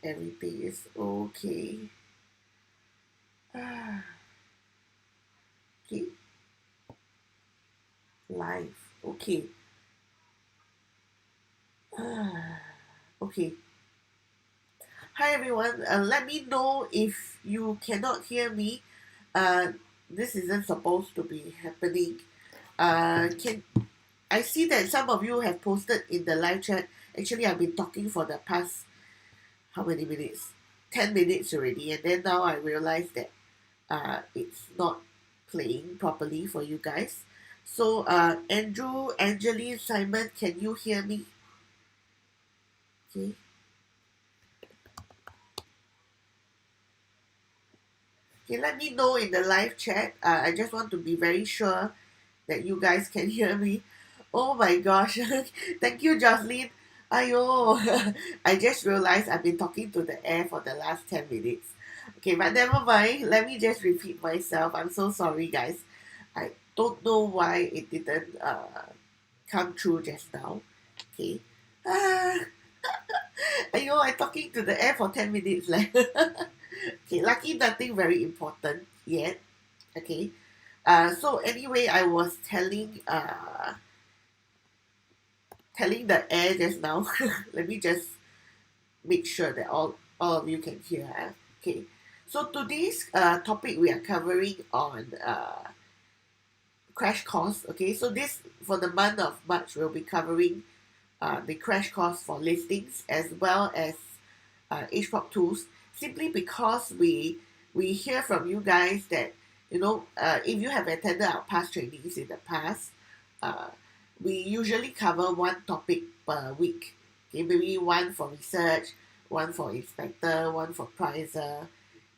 everything is okay. Ah, okay, live. Okay. Ah, okay. Hi everyone. Let me know if you cannot hear me. Uh, this isn't supposed to be happening. Can I see that some of you have posted in the live chat? Actually, I've been talking for the past how many minutes? 10 minutes already, and then now I realize that it's not playing properly for you guys. So, Andrew, Angeline, Simon, can you hear me? Okay. Okay, let me know in the live chat. I just want to be very sure that you guys can hear me. Oh my gosh. Thank you, Jocelyn. Ayo. I just realized I've been talking to the air for the last 10 minutes. Okay, but never mind. Let me just repeat myself. I'm so sorry, guys. I don't know why it didn't come through just now. Okay. Ah, ayo, I'm talking to the air for 10 minutes. Like. Okay, lucky nothing very important yet. Okay. So anyway, I was telling the air just now. Let me just make sure that all of you can hear. Okay. So today's topic we are covering on crash course. Okay. So this for the month of March we'll be covering the crash course for listings as well as HPOP tools. Simply because we hear from you guys that if you have attended our past trainings in the past, uh, we usually cover one topic per week. Okay, maybe one for research, one for inspector, one for pricer.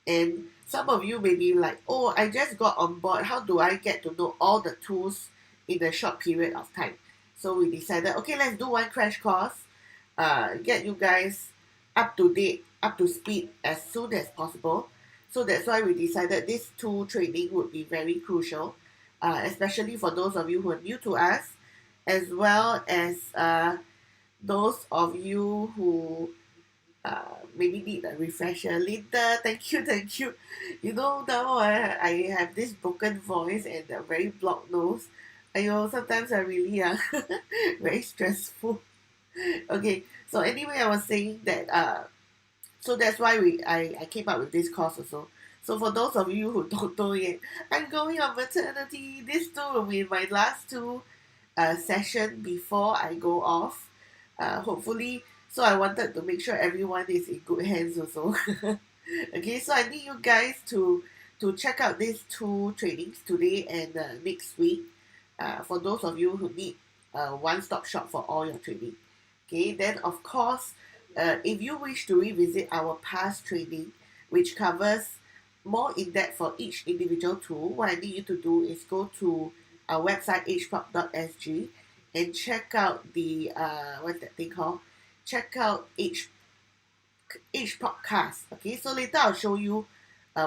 And some of you may be like, oh, I just got on board. How do I get to know all the tools in a short period of time? So we decided, okay, let's do one crash course, get you guys up to date, up to speed as soon as possible. So that's why we decided this tool training would be very crucial, especially for those of you who are new to us, as well as those of you who maybe need a refresher. Linda, thank you, thank you. Now I have this broken voice and a very blocked nose. Sometimes I really very stressful. Okay, so anyway, I was saying that so that's why I came up with this course also. So for those of you who don't know yet, I'm going on maternity. This two will be my last two session before I go off. Hopefully, so I wanted to make sure everyone is in good hands also. Okay, so I need you guys to check out these two trainings today and next week. For those of you who need a one-stop shop for all your training. Okay, then of course, if you wish to revisit our past training, which covers more in depth for each individual tool, what I need you to do is go to our website hprop.sg and check out the what's that thing called? Check out H podcast. Okay, so later I'll show you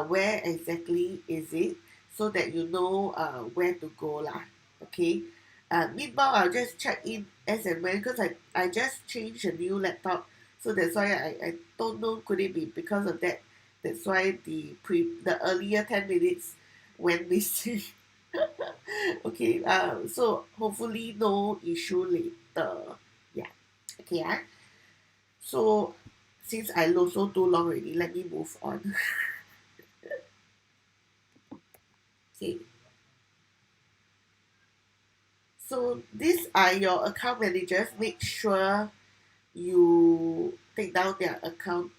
where exactly is it so that you know where to go lah. Okay. Meanwhile, I'll just check in as and when because I just changed a new laptop, so that's why I don't know could it be because of that. That's why the earlier 10 minutes went missing. Okay. So hopefully no issue later. Yeah. Okay. So since I lost so too long already, let me move on. Okay. So these are your account managers. Make sure you take down their account.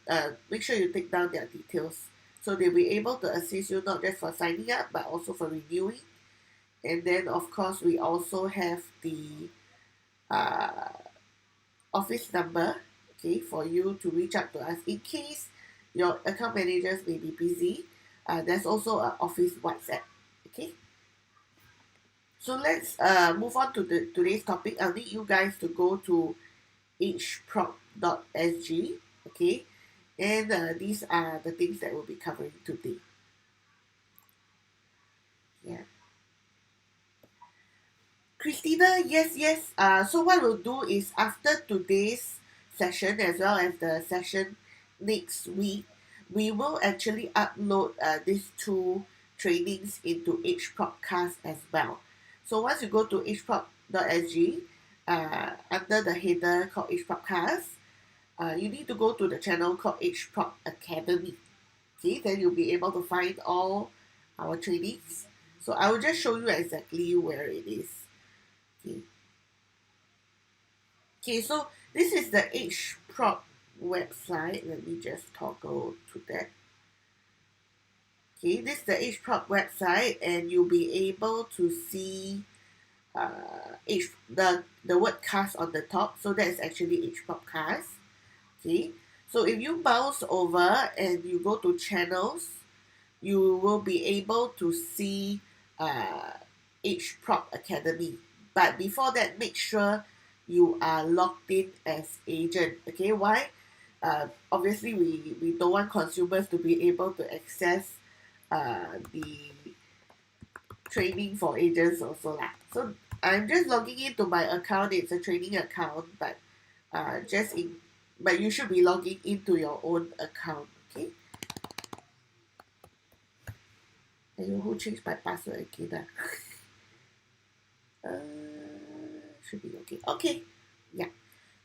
Make sure you take down their details so they'll be able to assist you not just for signing up but also for renewing. And then of course we also have the uh, office number, okay, for you to reach out to us in case your account managers may be busy. There's also an office WhatsApp, okay. So let's move on to today's topic. I'll need you guys to go to hprop.sg, okay, and these are the things that we'll be covering today. Yeah. Christina, yes, yes. So what we'll do is after today's session as well as the session next week, we will actually upload these two trainings into HPropcast as well. So once you go to hprop.sg, under the header called HPropcast, you need to go to the channel called HProp Academy. Okay, then you'll be able to find all our trainings. So I will just show you exactly where it is. Okay, okay, so this is the HProp website. Let me just toggle to that. Okay, this is the HProp website, and you'll be able to see the word cast on the top. So that is actually HPropcast. Okay, so if you mouse over and you go to channels, you will be able to see uh, HProp Academy. But before that, make sure you are logged in as agent. Okay, why? Obviously, we don't want consumers to be able to access the training for agents also lah. So I'm just logging into my account. It's a training account, but just in, but you should be logging into your own account. Okay. And who changed my password again? Should be okay. Okay. Yeah.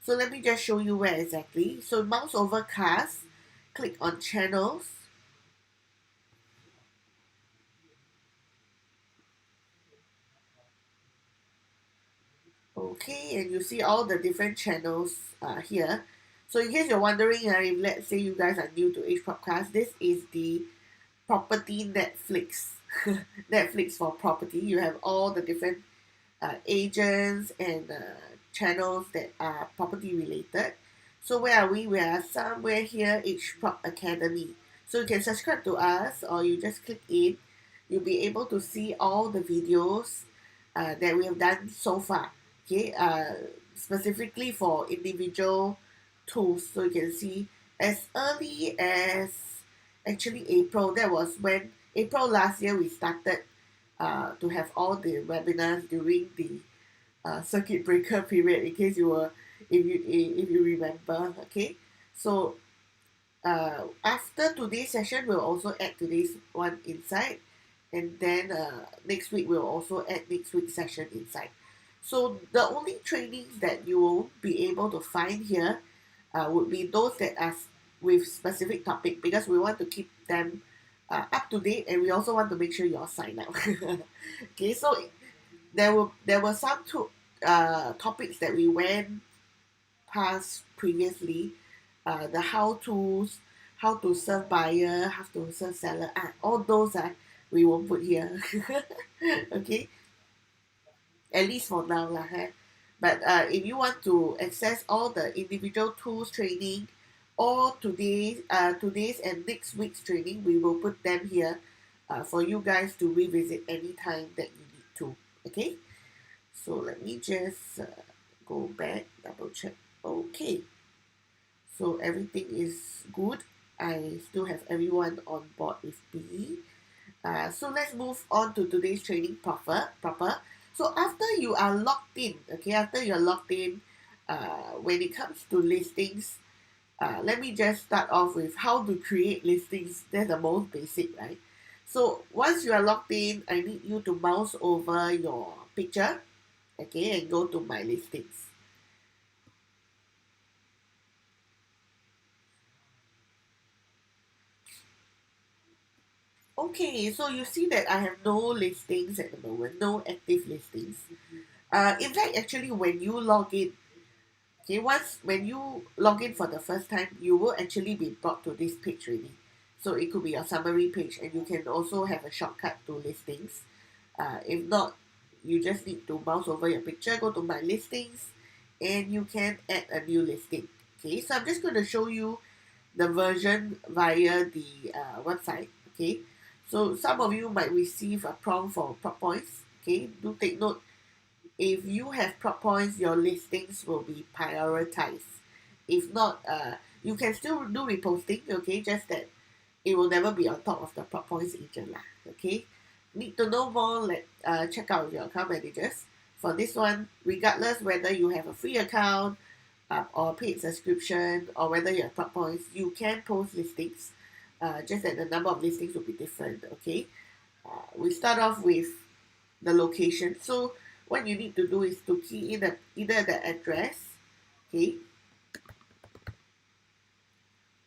So let me just show you where exactly. So mouse over cast, click on channels. Okay, and you see all the different channels here. So in case you're wondering, if let's say you guys are new to HPropcast, this is the property Netflix. Netflix for property. You have all the different agents and channels that are property related. So where are we? We are somewhere here, HProp Academy. So you can subscribe to us, or you just click in. You'll be able to see all the videos that we have done so far. Okay, specifically for individual tools. So you can see as early as actually April. That was when April last year we started to have all the webinars during the circuit breaker period. In case you were, if you remember, okay. So after today's session, we'll also add today's one inside, and then next week we'll also add next week's session inside. So the only trainings that you will be able to find here would be those that are with specific topic, because we want to keep them up to date, and we also want to make sure you all sign up. Okay, so there were some topics that we went past previously, the how to's, how to serve buyer, how to serve seller, all those we won't put here. Okay, at least for now lah. But if you want to access all the individual tools training, or today's and next week's training, we will put them here for you guys to revisit anytime that you need to. Okay, so let me just go back, double check. Okay, so everything is good. I still have everyone on board with me. So let's move on to today's training proper. So after you are logged in, okay, after you're logged in, when it comes to listings, let me just start off with how to create listings. That's the most basic, right? So once you are logged in, I need you to mouse over your picture, okay, and go to my listings. Okay, so you see that I have no listings at the moment, no active listings. In fact, actually, when you log in, okay, when you log in for the first time, you will actually be brought to this page already. So it could be your summary page, and you can also have a shortcut to listings. If not, you just need to mouse over your picture, go to my listings, and you can add a new listing. Okay, so I'm just going to show you the version via the website. Okay, so some of you might receive a prompt for prop points. Okay, do take note. If you have prop points, your listings will be prioritized. If not, you can still do reposting. Okay, just that it will never be on top of the prop points agent lah. Okay, need to know more? Check out your account managers for this one. Regardless whether you have a free account or paid subscription, or whether you have Club points, you can post listings. Just that the number of listings will be different. Okay. We start off with the location. So what you need to do is to key in either the address, okay,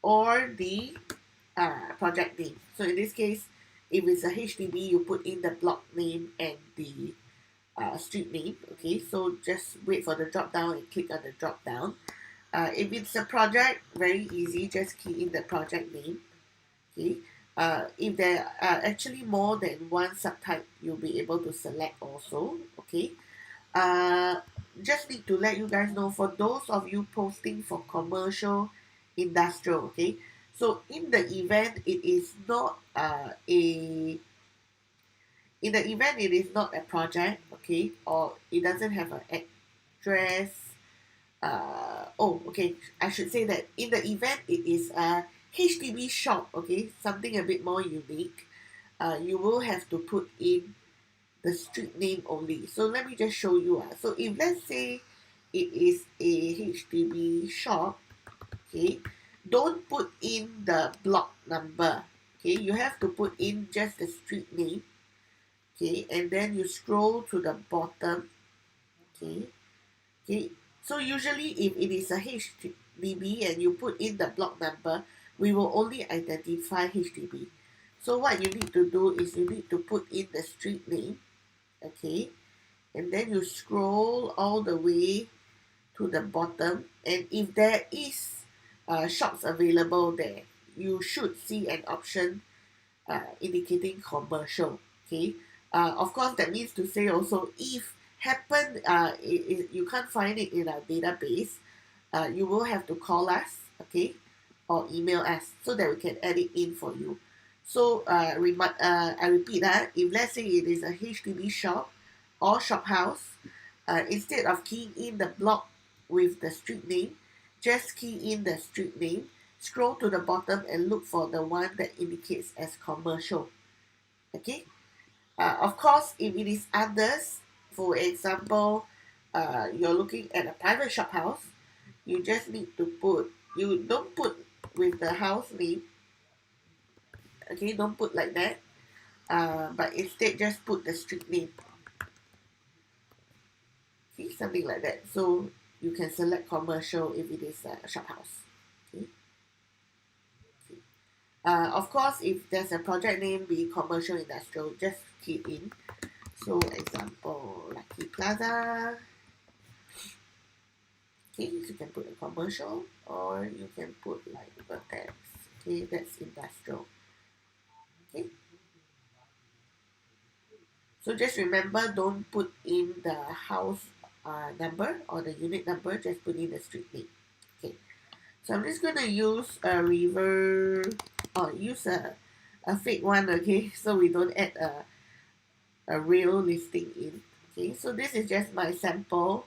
or the project name. So in this case, if it's a HDB, you put in the block name and the street name. Okay, so just wait for the drop down and click on the drop down. If it's a project, very easy, just key in the project name. Okay. If there are actually more than one subtype, you'll be able to select also. Okay. Uh, just need to let you guys know, for those of you posting for commercial, industrial. Okay. So in the event it is not a in the event it is not a project, okay, or it doesn't have an address. Okay, I should say that in the event it is a HDB shop, okay, something a bit more unique, you will have to put in the street name only. So let me just show you. So if let's say it is a HDB shop, okay, don't put in the block number. Okay, you have to put in just the street name. Okay, and then you scroll to the bottom. Okay, okay. So usually if it is a HDB and you put in the block number, we will only identify HDB. So what you need to do is you need to put in the street name, okay, and then you scroll all the way to the bottom, and if there is shops available there, you should see an option indicating commercial. Okay, of course that means to say also, if happen you can't find it in our database, you will have to call us, okay, or email us so that we can add it in for you. So I repeat that if let's say it is a HDB shop or shop house, instead of keying in the block with the street name, just key in the street name, scroll to the bottom and look for the one that indicates as commercial. Okay. Of course, if it is others, for example, you're looking at a private shop house, you just need to put, you don't put with the house name, okay, don't put like that, but instead just put the street name, okay, something like that. So you can select commercial if it is a shop house. Okay. Okay. Of course, if there's a project name, be it commercial, industrial, just key in. So example, Lucky Plaza. Okay, you can put a commercial or you can put like vertex. Okay, that's industrial. Okay. So just remember, don't put in the house number or the unit number, just put in the street name. Okay. So I'm just gonna use a use a fake one, okay, so we don't add a real listing in. Okay, so this is just my sample,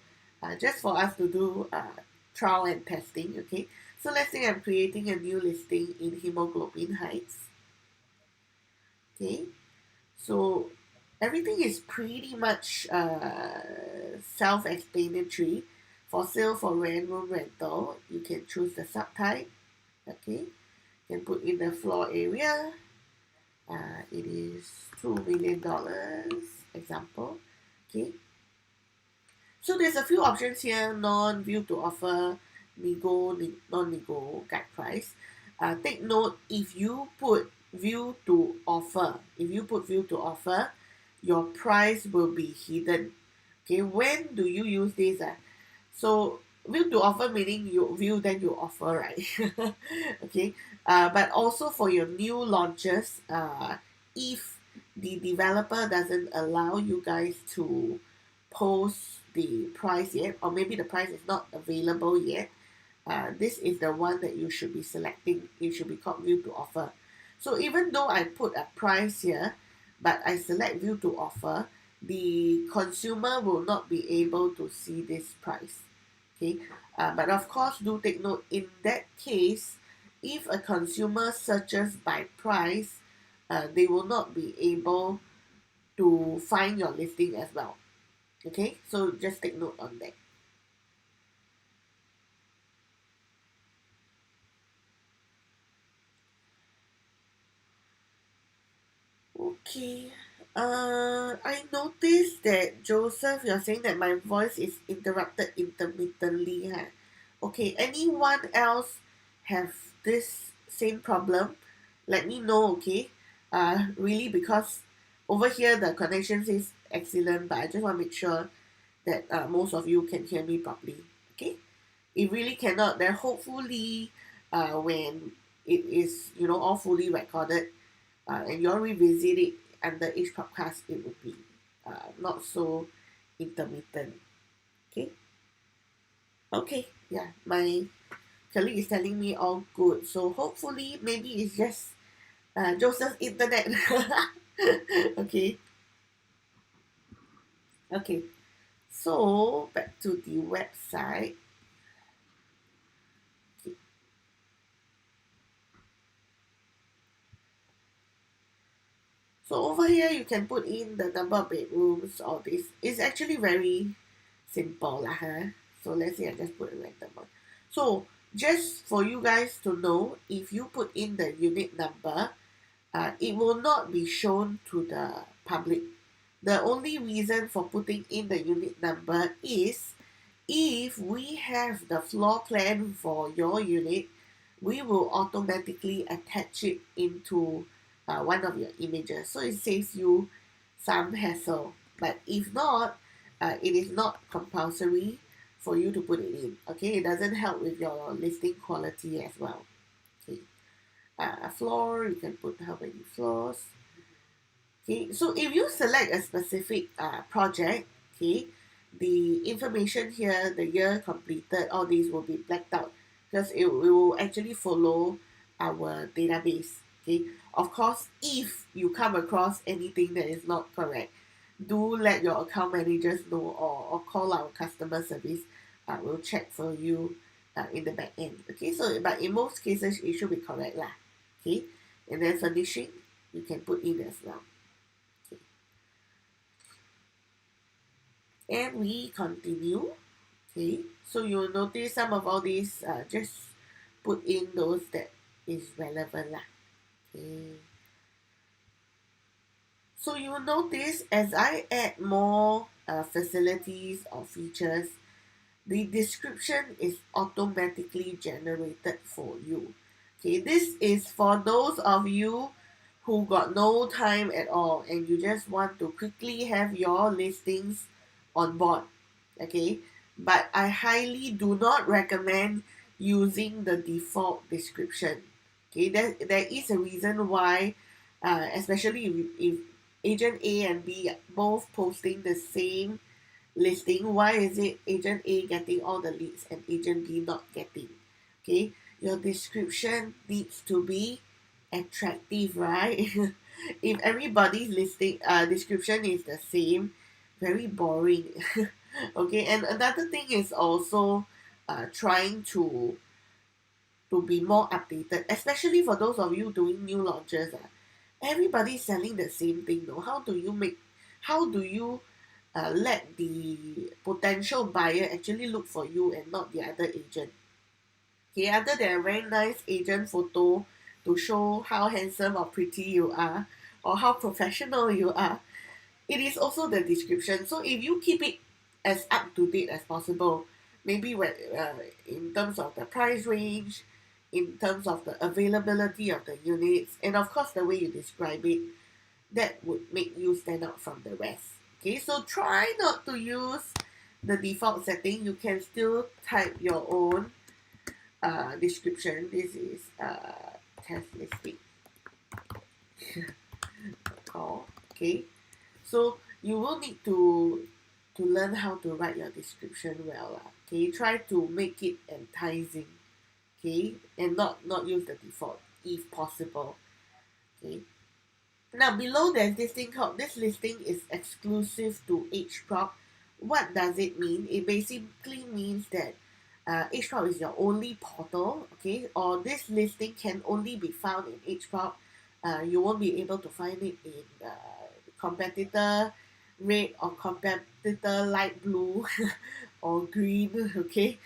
just for us to do trial and testing. Okay, so let's say I'm creating a new listing in Hemoglobin Heights. Okay, so everything is pretty much self-explanatory. For sale, for rent, room rental, you can choose the subtype. Okay, you can put in the floor area. It is $2 million, example. Okay, so there's a few options here: non-view to offer, non-nego, guide price. Take note, if you put view to offer, your price will be hidden. Okay, when do you use this? So view to offer meaning you view then you offer, right? Okay, but also for your new launches, if the developer doesn't allow you guys to post the price yet, or maybe the price is not available yet, this is the one that you should be selecting. It should be called view to offer. So even though I put a price here, but I select view to offer, the consumer will not be able to see this price. Okay, but of course, do take note, in that case, if a consumer searches by price, they will not be able to find your listing as well. Okay, so just take note on that. Okay. I noticed that Joseph, you're saying that my voice is interrupted intermittently. Huh? Okay. Anyone else have this same problem? Let me know. Okay. Really, because over here the connection is excellent, but I just want to make sure that most of you can hear me properly. Okay. If really cannot, then hopefully, when it is all fully recorded, and you all revisit it under each podcast, it would be not so intermittent. Okay. Okay. Yeah. My colleague is telling me all good. So hopefully, maybe it's just Joseph's internet. Okay. Okay. So back to the website. Okay. So over here, you can put in the number of bedrooms. All this is actually very simple lah, huh? So let's say I just put a random one. So just for you guys to know, if you put in the unit number, it will not be shown to the public. The only reason for putting in the unit number is if we have the floor plan for your unit, we will automatically attach it into one of your images. So it saves you some hassle. But if not, it is not compulsory for you to put it in. Okay, it doesn't help with your listing quality as well. Okay, a floor, you can put how many floors. Okay, so if you select a specific project, okay, the information here, the year completed, all these will be blacked out because it will actually follow our database. Okay, of course, if you come across anything that is not correct, do let your account managers know, or call our customer service. We'll check for you in the back end. Okay, so but in most cases, it should be correct lah. Okay, and then furnishing, you can put in as well. And we continue. Okay, so you'll notice some of all these, just put in those that is relevant lah. Okay, so you will notice as I add more facilities or features, the description is automatically generated for you. Okay, this is for those of you who got no time at all and you just want to quickly have your listings on board. Okay, but I highly do not recommend using the default description. Okay, there is a reason why, especially if agent A and B are both posting the same listing, why is it agent A getting all the leads and agent B not getting? Okay, your description needs to be attractive, right? If everybody's listing description is the same, very boring. Okay, and another thing is also trying to be more updated, especially for those of you doing new launches. Everybody's selling the same thing though. How do you let the potential buyer actually look for you and not the other agent? Okay, other than a very nice agent photo to show how handsome or pretty you are or how professional you are, it is also the description. So if you keep it as up to date as possible, maybe in terms of the price range, in terms of the availability of the units, and of course the way you describe it, that would make you stand out from the rest. Okay, so try not to use the default setting. You can still type your own description. This is test listing. Oh, okay. So you will need to learn how to write your description well. Okay, try to make it enticing. Okay, and not use the default if possible. Okay. Now below there's this thing called this listing is exclusive to HProp. What does it mean? It basically means that HProp is your only portal, okay, or this listing can only be found in HProp. You won't be able to find it in competitor red or competitor light blue or green, okay.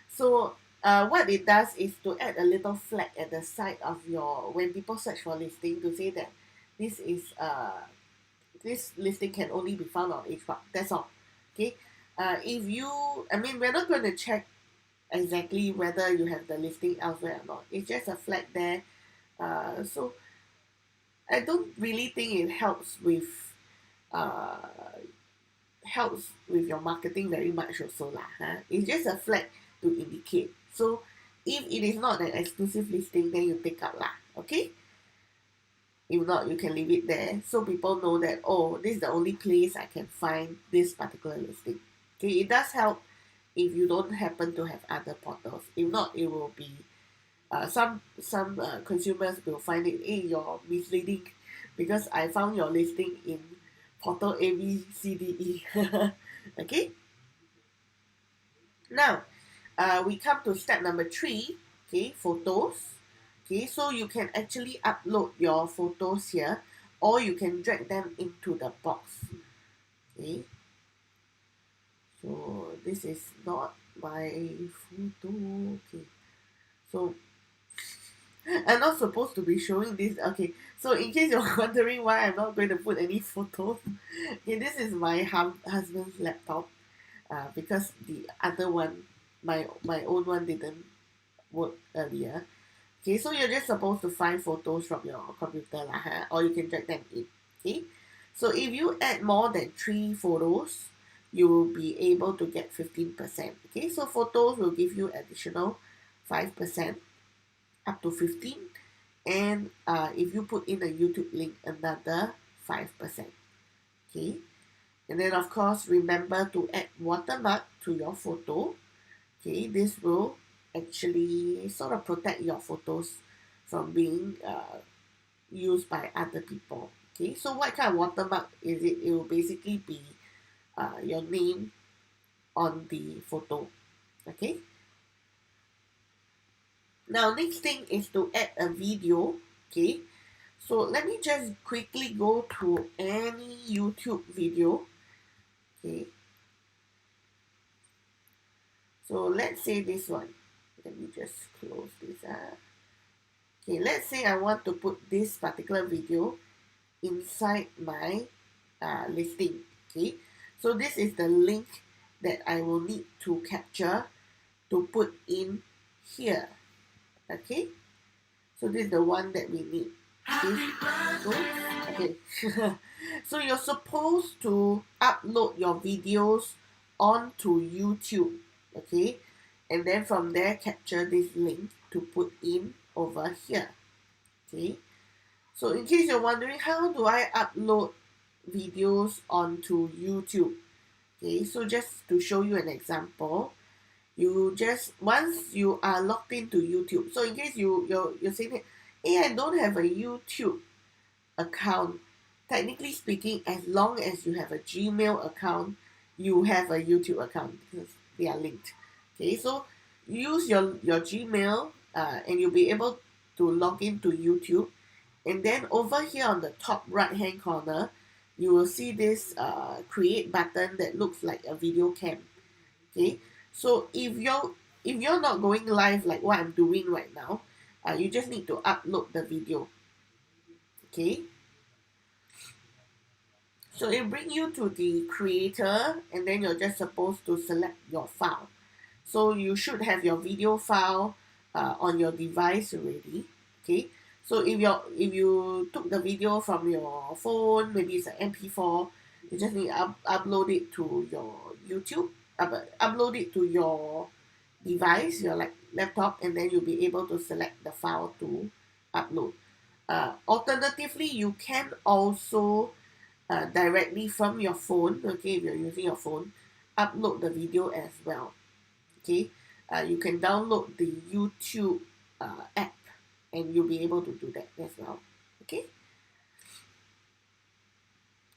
So what it does is to add a little flag at the side of your when people search for listing to say that this is this listing can only be found on HBook. That's all. Okay. If you, I mean, we're not going to check exactly whether you have the listing elsewhere or not. It's just a flag there. So I don't really think it uh, helps with your marketing very much also lah. It's just a flag to indicate. So if it is not an exclusive listing, then you take out lah. Okay. If not, you can leave it there so people know that, oh, this is the only place I can find this particular listing. Okay, it does help if you don't happen to have other portals. If not, it will be some consumers will find it, hey, you're misleading because I found your listing in portal A B C D E. Okay. Now, we come to step number 3. Okay, photos. Okay, so you can actually upload your photos here, or you can drag them into the box. Okay, so this is not my photo. Okay, so I'm not supposed to be showing this. Okay, so in case you're wondering why I'm not going to put any photos, okay, this is my husband's laptop. Because the other one, my own one didn't work earlier. Okay, so you're just supposed to find photos from your computer lah, or you can drag them in. Okay, so if you add more than 3 photos, you will be able to get 15%. Okay, so photos will give you additional 5%, up to 15, and if you put in a YouTube link, another 5%. Okay, and then of course remember to add watermark to your photo. Okay, this will actually sort of protect your photos from being used by other people. Okay, so what kind of watermark is it? It will basically be your name on the photo. Okay, now next thing is to add a video. Okay, so let me just quickly go to any YouTube video. Okay, so let's say this one. Let me just close this. Okay, let's say I want to put this particular video inside my listing. Okay, so this is the link that I will need to capture to put in here. Okay, so this is the one that we need. Okay, so you're supposed to upload your videos onto YouTube. Okay, and then from there capture this link to put in over here. Okay, so in case you're wondering, how do I upload videos onto YouTube? Okay, so just to show you an example, you just, once you are logged into YouTube, so in case you're saying that, hey, I don't have a YouTube account. Technically speaking, as long as you have a Gmail account, you have a YouTube account because they are linked. Okay, so use your Gmail and you'll be able to log into YouTube. And then over here on the top right hand corner, you will see this create button that looks like a video cam. Okay, so if you're not going live like what I'm doing right now, you just need to upload the video. Okay, so it bring you to the creator, and then you're just supposed to select your file. So you should have your video file on your device already. Okay, so if you took the video from your phone, maybe it's an MP4, you just need to upload it to your YouTube, upload it to your device, your like laptop, and then you'll be able to select the file to upload. Alternatively, you can also directly from your phone, okay, if you're using your phone, upload the video as well. Okay, you can download the YouTube app and you'll be able to do that as well. Okay,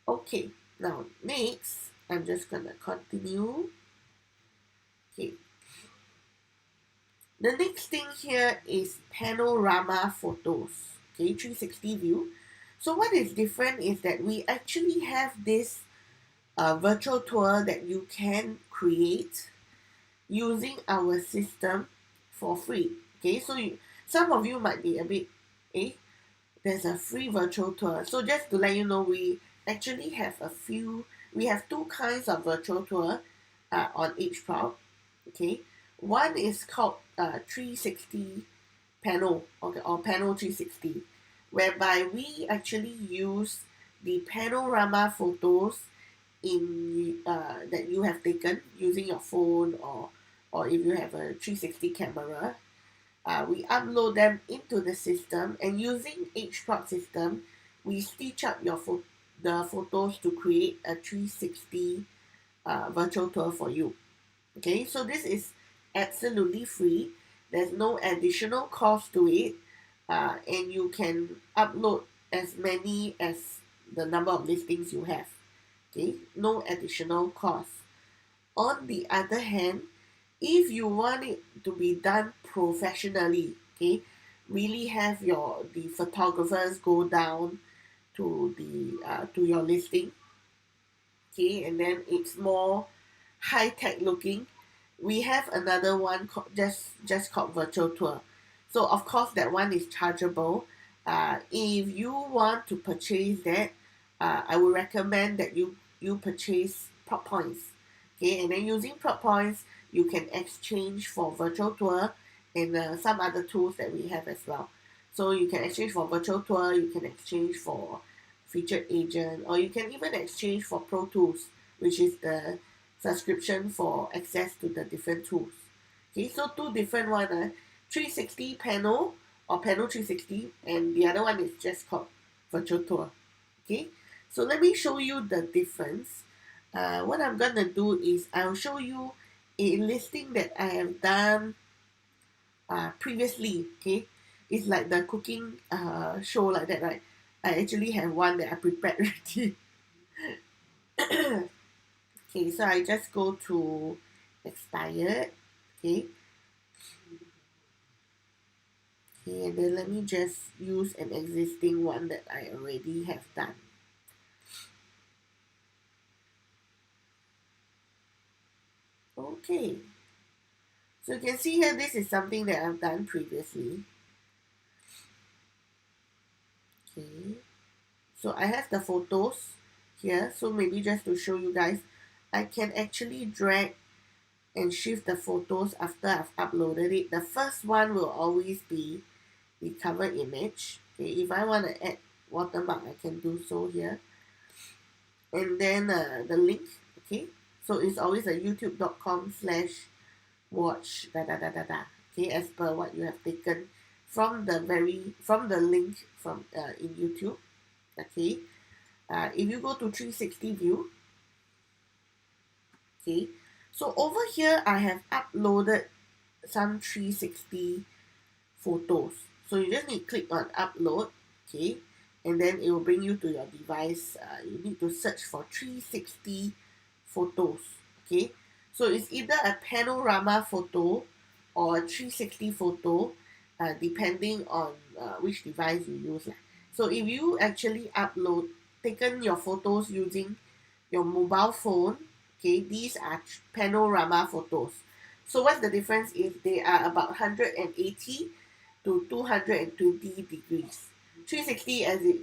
okay, now next I'm just gonna continue. Okay, the next thing here is panorama photos. Okay, 360 view. So what is different is that we actually have this virtual tour that you can create using our system for free. Okay, so some of you might be a bit, there's a free virtual tour. So just to let you know, we actually have we have two kinds of virtual tour on each prop. Okay, one is called 360 panel, okay, or panel 360, whereby we actually use the panorama photos in that you have taken using your phone, or if you have a 360 camera. We upload them into the system, and using each prop system, we stitch up the photos to create a 360 virtual tour for you. Okay, so this is absolutely free. There's no additional cost to it, and you can upload as many as the number of listings you have. Okay, no additional cost. On the other hand, if you want it to be done professionally, okay, really have the photographers go down to your listing, okay, and then it's more high tech looking. We have another one just called virtual tour. So of course that one is chargeable. If you want to purchase that, I would recommend that you purchase prop points. Okay, and then using prop points, you can exchange for virtual tour and some other tools that we have as well. So you can exchange for virtual tour, you can exchange for featured agent, or you can even exchange for Pro Tools, which is the subscription for access to the different tools. Okay, so two different one, 360 panel or panel 360, and the other one is just called virtual tour. Okay, so let me show you the difference. What I'm gonna do is I'll show you a listing that I have done previously. Okay, it's like the cooking show like that, right? I actually have one that I prepared already. Okay, so I just go to expired. Okay, okay, and then let me just use an existing one that I already have done. Okay, so you can see here, this is something that I've done previously. Okay, so I have the photos here. So maybe just to show you guys, I can actually drag and shift the photos after I've uploaded it. The first one will always be the cover image. Okay, if I want to add watermark, I can do so here. And then the link, okay, so it's always a youtube.com/watch da da da da da, okay, as per what you have taken from the link from in YouTube. Okay, if you go to 360 view, okay, so over here I have uploaded some 360 photos. So you just need to click on upload, okay, and then it will bring you to your device. You need to search for 360 photos, okay. So it's either a panorama photo or a 360 photo, depending on which device you use. So if you actually taken your photos using your mobile phone, okay, these are panorama photos. So what's the difference is they are about 180 to 220 degrees. 360, as it,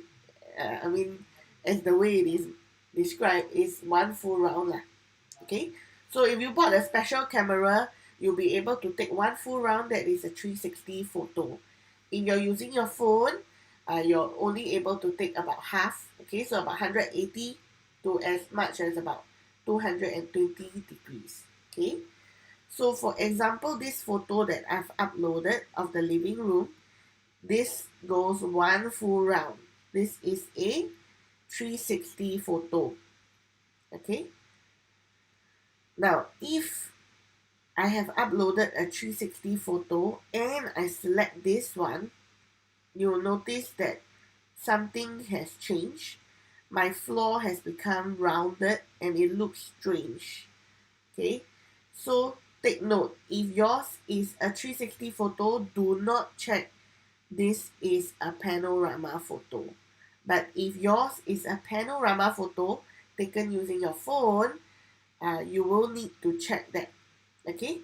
I mean, as the way it is described, is one full round lah. Okay, so if you bought a special camera, you'll be able to take one full round that is a 360 photo. If you're using your phone, you're only able to take about half. Okay, so about 180 to as much as about 220 degrees. Okay, so for example, this photo that I've uploaded of the living room, this goes one full round. This is a 360 photo. Okay, now if I have uploaded a 360 photo and I select this one, you will notice that something has changed. My floor has become rounded and it looks strange. Okay, so take note, if yours is a 360 photo, do not check this is a panorama photo. But if yours is a panorama photo taken using your phone, you will need to check that. Okay,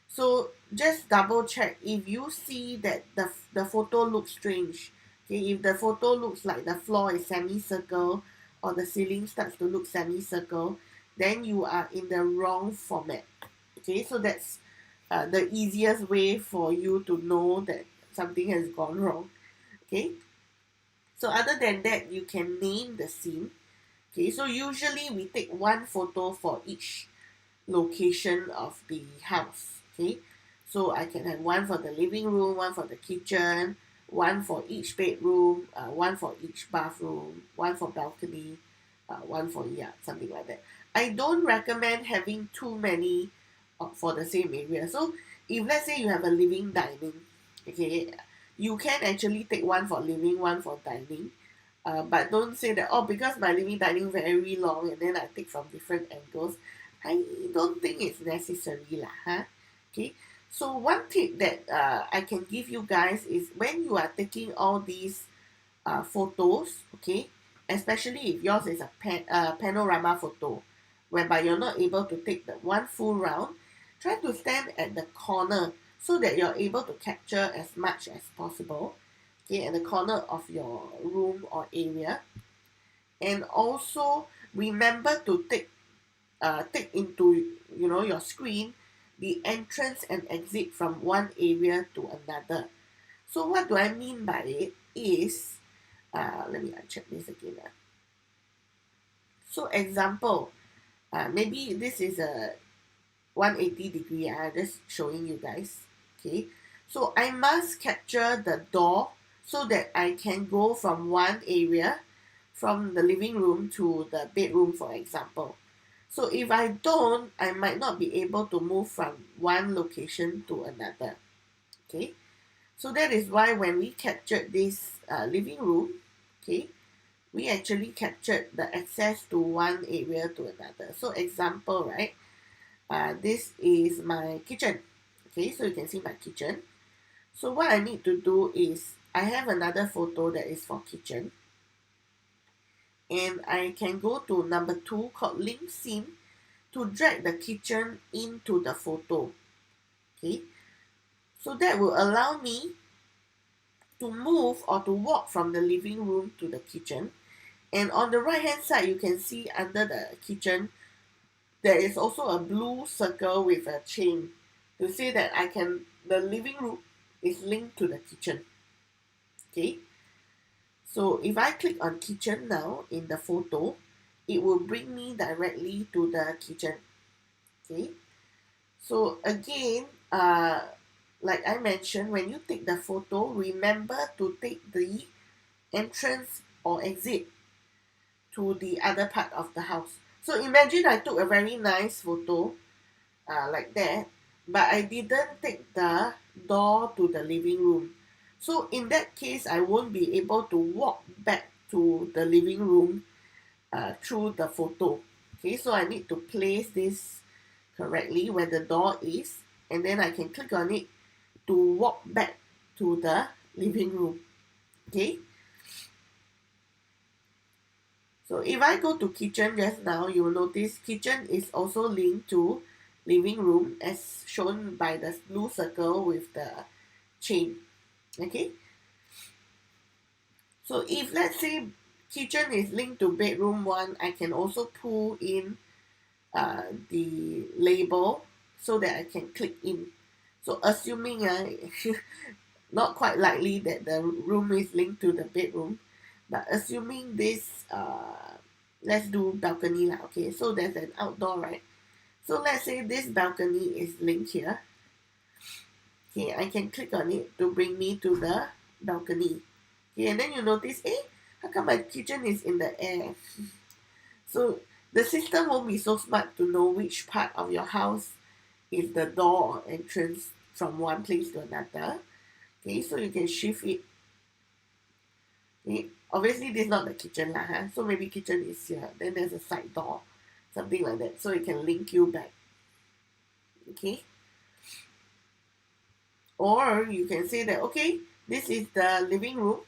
so just double check. If you see that the photo looks strange, Okay, if the photo looks like the floor is semicircle or the ceiling starts to look semicircle, then you are in the wrong format. Okay, so that's the easiest way for you to know that something has gone wrong. Okay, so other than that, you can name the scene. Okay, so usually we take one photo for each location of the house. Okay, so I can have one for the living room, one for the kitchen, one for each bedroom, one for each bathroom, one for balcony, one for yard, something like that. I don't recommend having too many for the same area. So if let's say you have a living dining, okay, you can actually take one for living, one for dining. But don't say that, oh, because my living dining very long and then I take from different angles. I don't think it's necessary lah, huh? Okay. So one tip that I can give you guys is when you are taking all these photos, okay, especially if yours is a panorama photo, whereby you're not able to take the one full round, try to stand at the corner so that you're able to capture as much as possible, okay, at the corner of your room or area. And also remember to take into your screen the entrance and exit from one area to another. So what do I mean by it is, let me check this again. So example, maybe this is a 180 degree. Just showing you guys. Okay, so I must capture the door so that I can go from one area, from the living room to the bedroom, for example. So if I don't, I might not be able to move from one location to another. Okay, so that is why when we captured this living room, okay, we actually captured the access to one area to another. So example, right? This is my kitchen. Okay, so you can see my kitchen. So what I need to do is I have another photo that is for kitchen. And I can go to number 2 called link scene to drag the kitchen into the photo. Okay, so that will allow me to move or to walk from the living room to the kitchen. And on the right hand side, you can see under the kitchen, there is also a blue circle with a chain to say that the living room is linked to the kitchen. Okay, so if I click on kitchen now in the photo, it will bring me directly to the kitchen. Okay, so again, like I mentioned, when you take the photo, remember to take the entrance or exit to the other part of the house. So imagine I took a very nice photo like that, but I didn't take the door to the living room. So in that case, I won't be able to walk back to the living room through the photo. Okay, so I need to place this correctly where the door is, and then I can click on it to walk back to the living room. Okay, so if I go to kitchen just now, you will notice kitchen is also linked to living room as shown by the blue circle with the chain. Okay, so if let's say kitchen is linked to bedroom 1, I can also pull in the label so that I can click in. So assuming not quite likely that the room is linked to the bedroom, but assuming this, let's do balcony lah. Okay, so there's an outdoor, right? So let's say this balcony is linked here. Okay, I can click on it to bring me to the balcony. Okay, and then you notice, how come my kitchen is in the air? So the system won't be so smart to know which part of your house is the door or entrance from one place to another. Okay, so you can shift it. Okay, obviously this is not the kitchen lah, huh? So maybe kitchen is here. Then there's a side door, something like that. So it can link you back. Okay. Or you can say that, okay, this is the living room.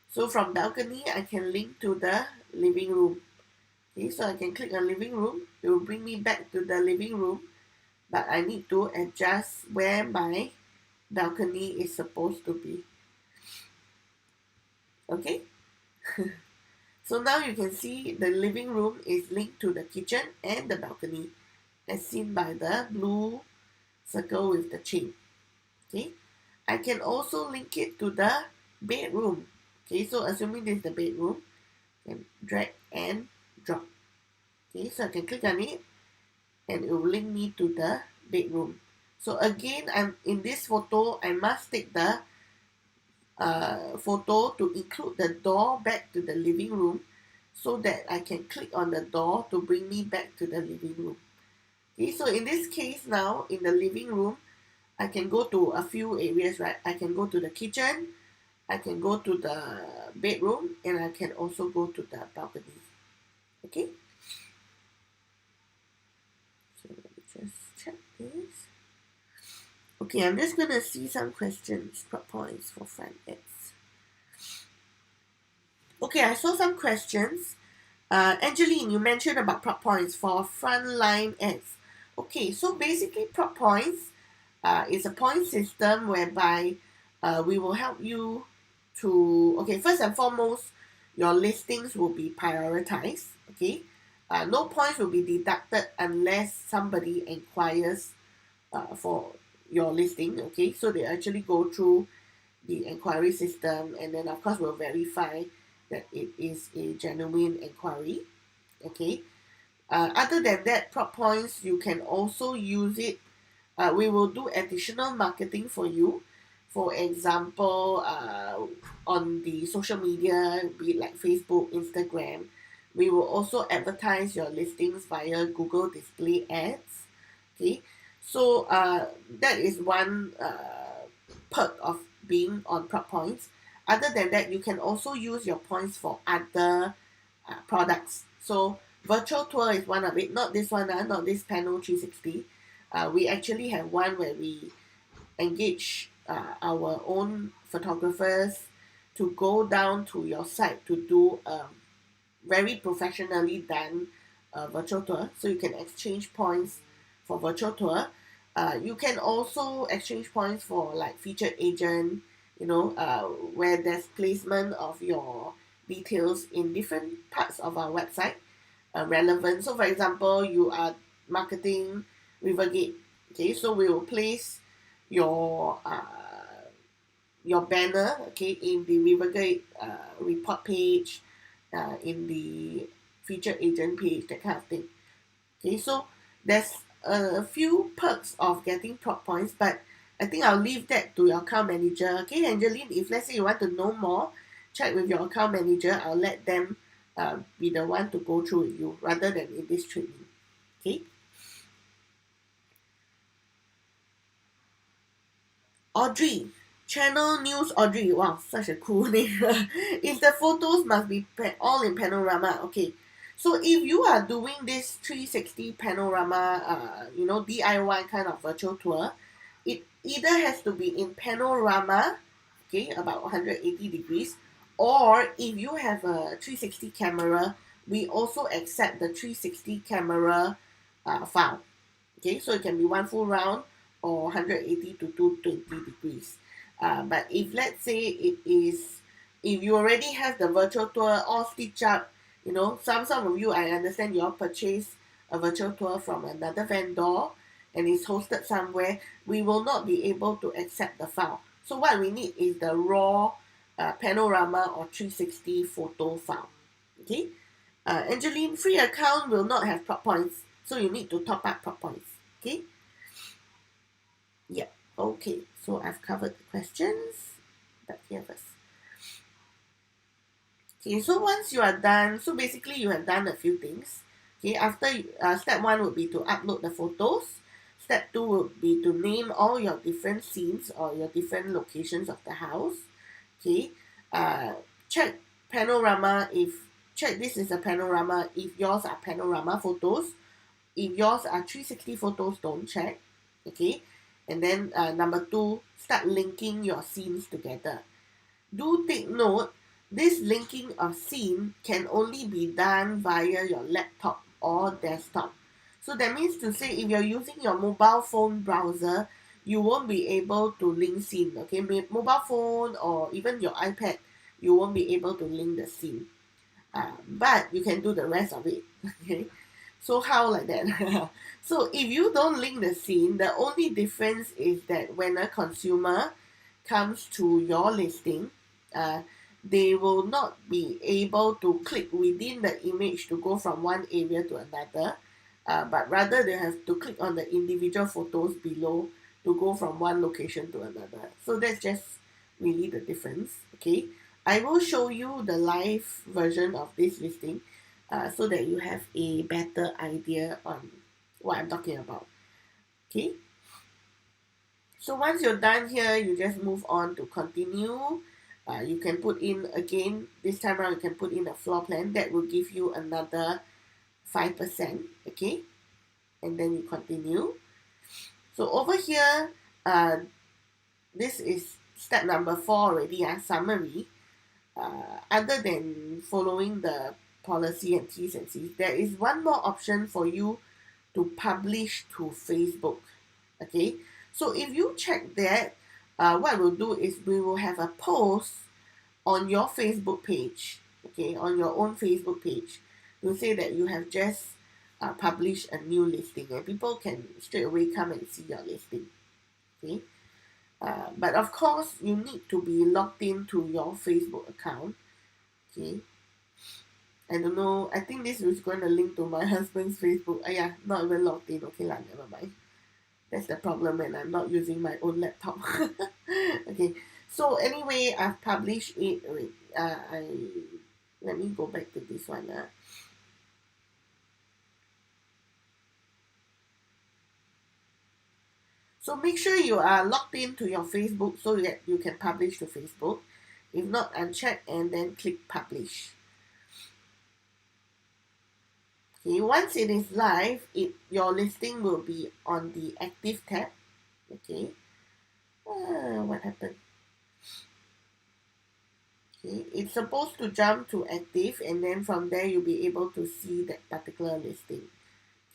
So from balcony, I can link to the living room. Okay, so I can click on living room. It will bring me back to the living room. But I need to adjust where my balcony is supposed to be. Okay. So now you can see the living room is linked to the kitchen and the balcony, as seen by the blue circle with the chain. Okay. I can also link it to the bedroom. Okay, so assuming this is the bedroom, and drag and drop. Okay, so I can click on it and it will link me to the bedroom. So again, I'm in this photo, I must take the photo to include the door back to the living room so that I can click on the door to bring me back to the living room. Okay, so in this case now, in the living room, I can go to a few areas, right? I can go to the kitchen, I can go to the bedroom, and I can also go to the balcony. Okay, so let me just check this. Okay, I'm just gonna see some questions, prop points for front ends. Okay, I saw some questions. Angeline, you mentioned about prop points for frontline ads. Okay, so basically prop points is a point system whereby we will help you to, okay, first and foremost, your listings will be prioritized, okay? No points will be deducted unless somebody inquires for your listing, okay? So they actually go through the inquiry system, and then of course we'll verify that it is a genuine inquiry, okay? Other than that, prop points, you can also use it. We will do additional marketing for you. For example, on the social media, be it like Facebook, Instagram, we will also advertise your listings via Google Display Ads. Okay, so that is one perk of being on prop points. Other than that, you can also use your points for other products. So virtual tour is one of it. Not this one, not this panel 360. We actually have one where we engage our own photographers to go down to your site to do very professionally done virtual tour. So you can exchange points for virtual tour. You can also exchange points for like featured agent, where there's placement of your details in different parts of our website relevant. So for example, you are marketing Rivergate. Okay, so we will place your banner, okay, in the Rivergate report page, in the featured agent page, that kind of thing. Okay, so there's a few perks of getting prop points, but I think I'll leave that to your account manager. Okay, Angeline, if let's say you want to know more, check with your account manager. I'll let them be the one to go through with you rather than in this training. Okay. Audrey, channel news Audrey. Wow, such a cool name. If the photos must be all in panorama. Okay. So if you are doing this 360 panorama, DIY kind of virtual tour, it either has to be in panorama, okay, about 180 degrees, or if you have a 360 camera, we also accept the 360 camera file. Okay, so it can be one full round or 180 to 220 degrees. But if let's say if you already have the virtual tour all stitched up, some of you, I understand you all purchase a virtual tour from another vendor and it's hosted somewhere, we will not be able to accept the file. So what we need is the raw panorama or 360 photo file. Okay, Angeline, free account will not have prop points, so you need to top up prop points. Okay. Yep. Okay. So I've covered the questions. Back here first. Okay. So once you are done, so basically you have done a few things. Okay. After step one would be to upload the photos. Step two would be to name all your different scenes or your different locations of the house. Okay. Check panorama check this is a panorama if yours are panorama photos. If yours are 360 photos, don't check. Okay. And then number two, start linking your scenes together. Do take note, this linking of scene can only be done via your laptop or desktop. So that means to say if you're using your mobile phone browser, you won't be able to link scene. Okay, mobile phone or even your iPad, you won't be able to link the scene. But you can do the rest of it. Okay, so how like that? So if you don't link the scene, the only difference is that when a consumer comes to your listing, uh, they will not be able to click within the image to go from one area to another, but rather they have to click on the individual photos below to go from one location to another. So that's just really the difference. Okay, I will show you the live version of this listing, so that you have a better idea on what I'm talking about. Okay, so once you're done here, you just move on to continue. You can put in again, this time around you can put in a floor plan that will give you another 5%. Okay, and then you continue. So over here, this is step number 4 already, summary. Other than following the policy and T's and C's, there is one more option for you to publish to Facebook. Okay, so if you check that, what we'll do is we will have a post on your Facebook page, okay, on your own Facebook page, to say that you have just published a new listing, and people can straight away come and see your listing. Okay, but of course you need to be logged into your Facebook account. Okay, I don't know, I think this is going to link to my husband's Facebook. Yeah, not even logged in. Okay lah, never mind. That's the problem when I'm not using my own laptop. Okay, so anyway, I've published it. Let me go back to this one. So make sure you are logged into your Facebook so that you can publish to Facebook. If not, uncheck and then click publish. Okay, once it is live, your listing will be on the active tab. Okay, what happened? Okay, it's supposed to jump to active, and then from there you'll be able to see that particular listing.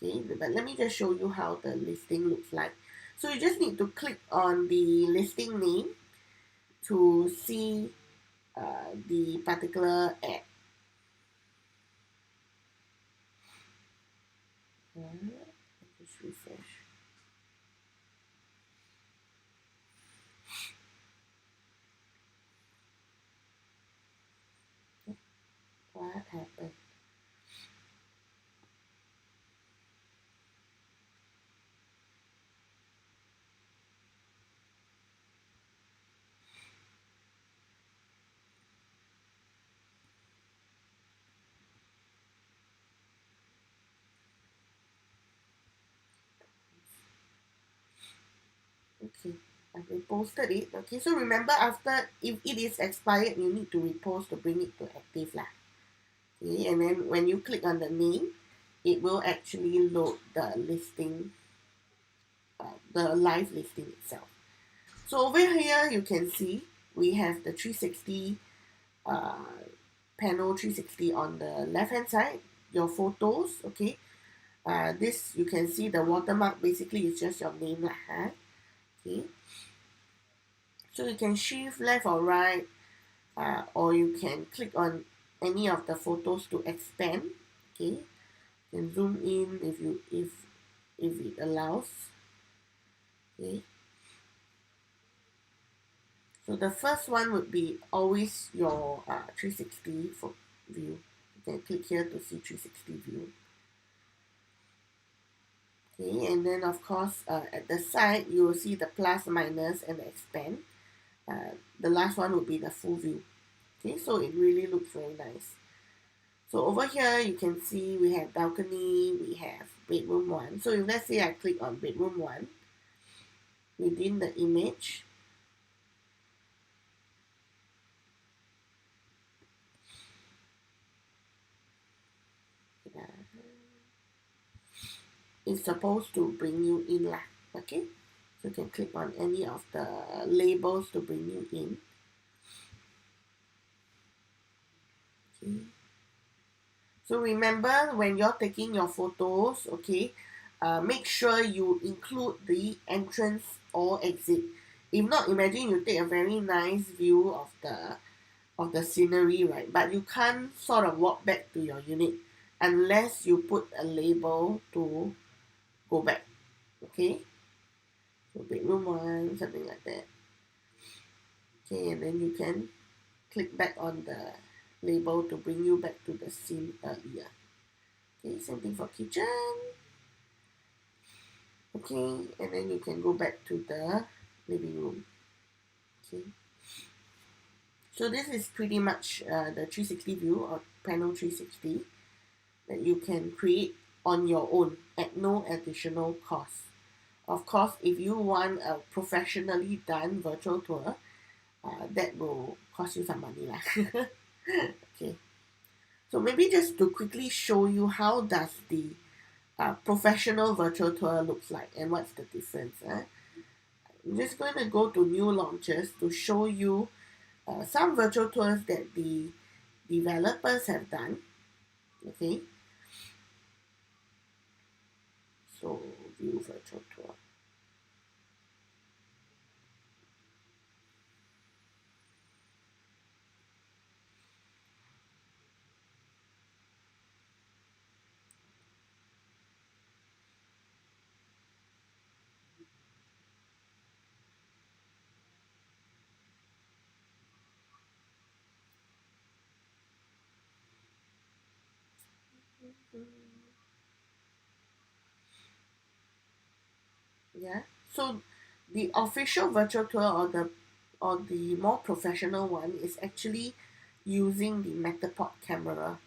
Okay, but let me just show you how the listing looks like. So you just need to click on the listing name to see the particular ad. Just refresh. What happened? Okay, I've reposted it. Okay, so remember, after, if it is expired, you need to repost to bring it to active lah. Okay, and then when you click on the name, it will actually load the listing, the live listing itself. So over here you can see we have the 360 panel 360 on the left hand side, your photos. Okay, this you can see the watermark basically is just your name lah. Okay, so you can shift left or right, or you can click on any of the photos to expand. Okay, you can zoom in if it allows. Okay, so the first one would be always your 360 view. You can click here to see 360 view. Okay, and then of course at the side you will see the plus, minus, and the expand. The last one would be the full view. Okay, so it really looks very nice. So over here you can see we have balcony, we have bedroom 1. So if let's say I click on bedroom 1 within the image, it's supposed to bring you in lah. Okay, so you can click on any of the labels to bring you in. Okay, so remember, when you're taking your photos, okay, make sure you include the entrance or exit. If not, imagine you take a very nice view of the of the scenery, right? But you can't sort of walk back to your unit unless you put a label to go back. Okay, so bedroom one, something like that. Okay, and then you can click back on the label to bring you back to the scene earlier. Okay, same thing for kitchen. Okay, and then you can go back to the living room. Okay, so this is pretty much the 360 view or panel 360 that you can create on your own at no additional cost. Of course, if you want a professionally done virtual tour, that will cost you some money lah. Okay, so maybe just to quickly show you how does the professional virtual tour looks like and what's the difference. I'm just going to go to new launches to show you some virtual tours that the developers have done. Okay, so view virtual tour. Yeah, so the official virtual tour or the more professional one is actually using the Matterport camera.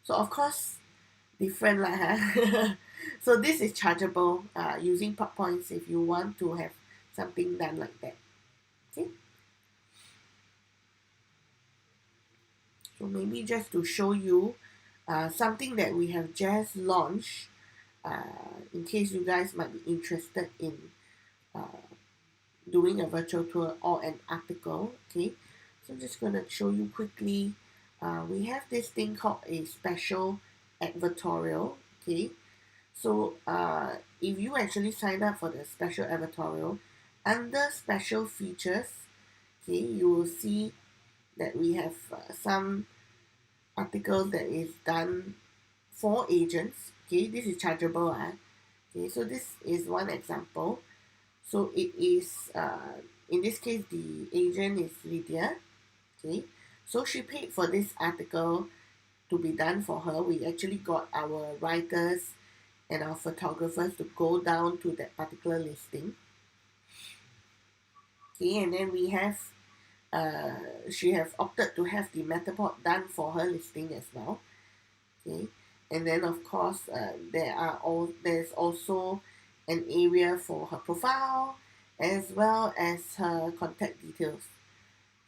So of course different lah. So this is chargeable using pop points if you want to have something done like that. Okay, so maybe just to show you something that we have just launched, in case you guys might be interested in uh, doing a virtual tour or an article. Okay, so I'm just going to show you quickly. We have this thing called a special advertorial. Okay, so if you actually sign up for the special advertorial, under special features, okay, you will see that we have some articles that is done for agents. Okay, this is chargeable. Okay, so this is one example. So it is, in this case, the agent is Lydia. Okay, so she paid for this article to be done for her. We actually got our writers and our photographers to go down to that particular listing. Okay, and then we have, she have opted to have the Matterport done for her listing as well. Okay, and then of course, there's also an area for her profile as well as her contact details.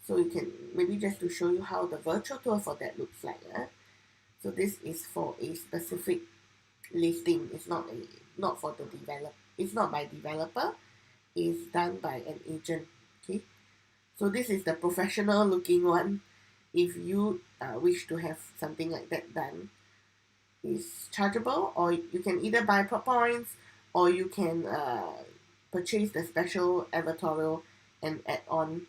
So you can maybe just to show you how the virtual tour for that looks like. So this is for a specific listing. It's not for the develop. It's not by developer. It's done by an agent. Okay. So this is the professional looking one. If you wish to have something like that done, is chargeable, or you can either buy prop points or you can purchase the special advertorial and add on,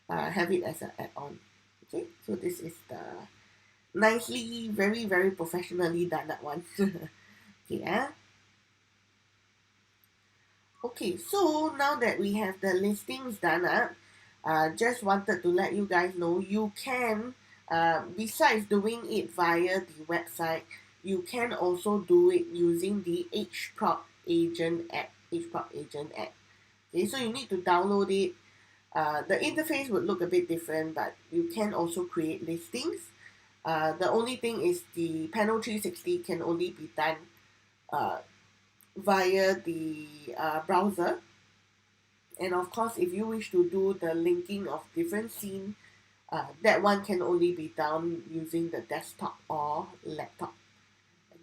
have it as an add-on. Okay, so this is the nicely, very, very professionally done that one. Okay, okay, so now that we have the listings done up, just wanted to let you guys know you can, besides doing it via the website, you can also do it using the HProp Agent app. HProp Agent app. Okay, so you need to download it. The interface would look a bit different, but you can also create listings. The only thing is the panel 360 can only be done uh, via the browser. And of course, if you wish to do the linking of different scenes, that one can only be done using the desktop or laptop.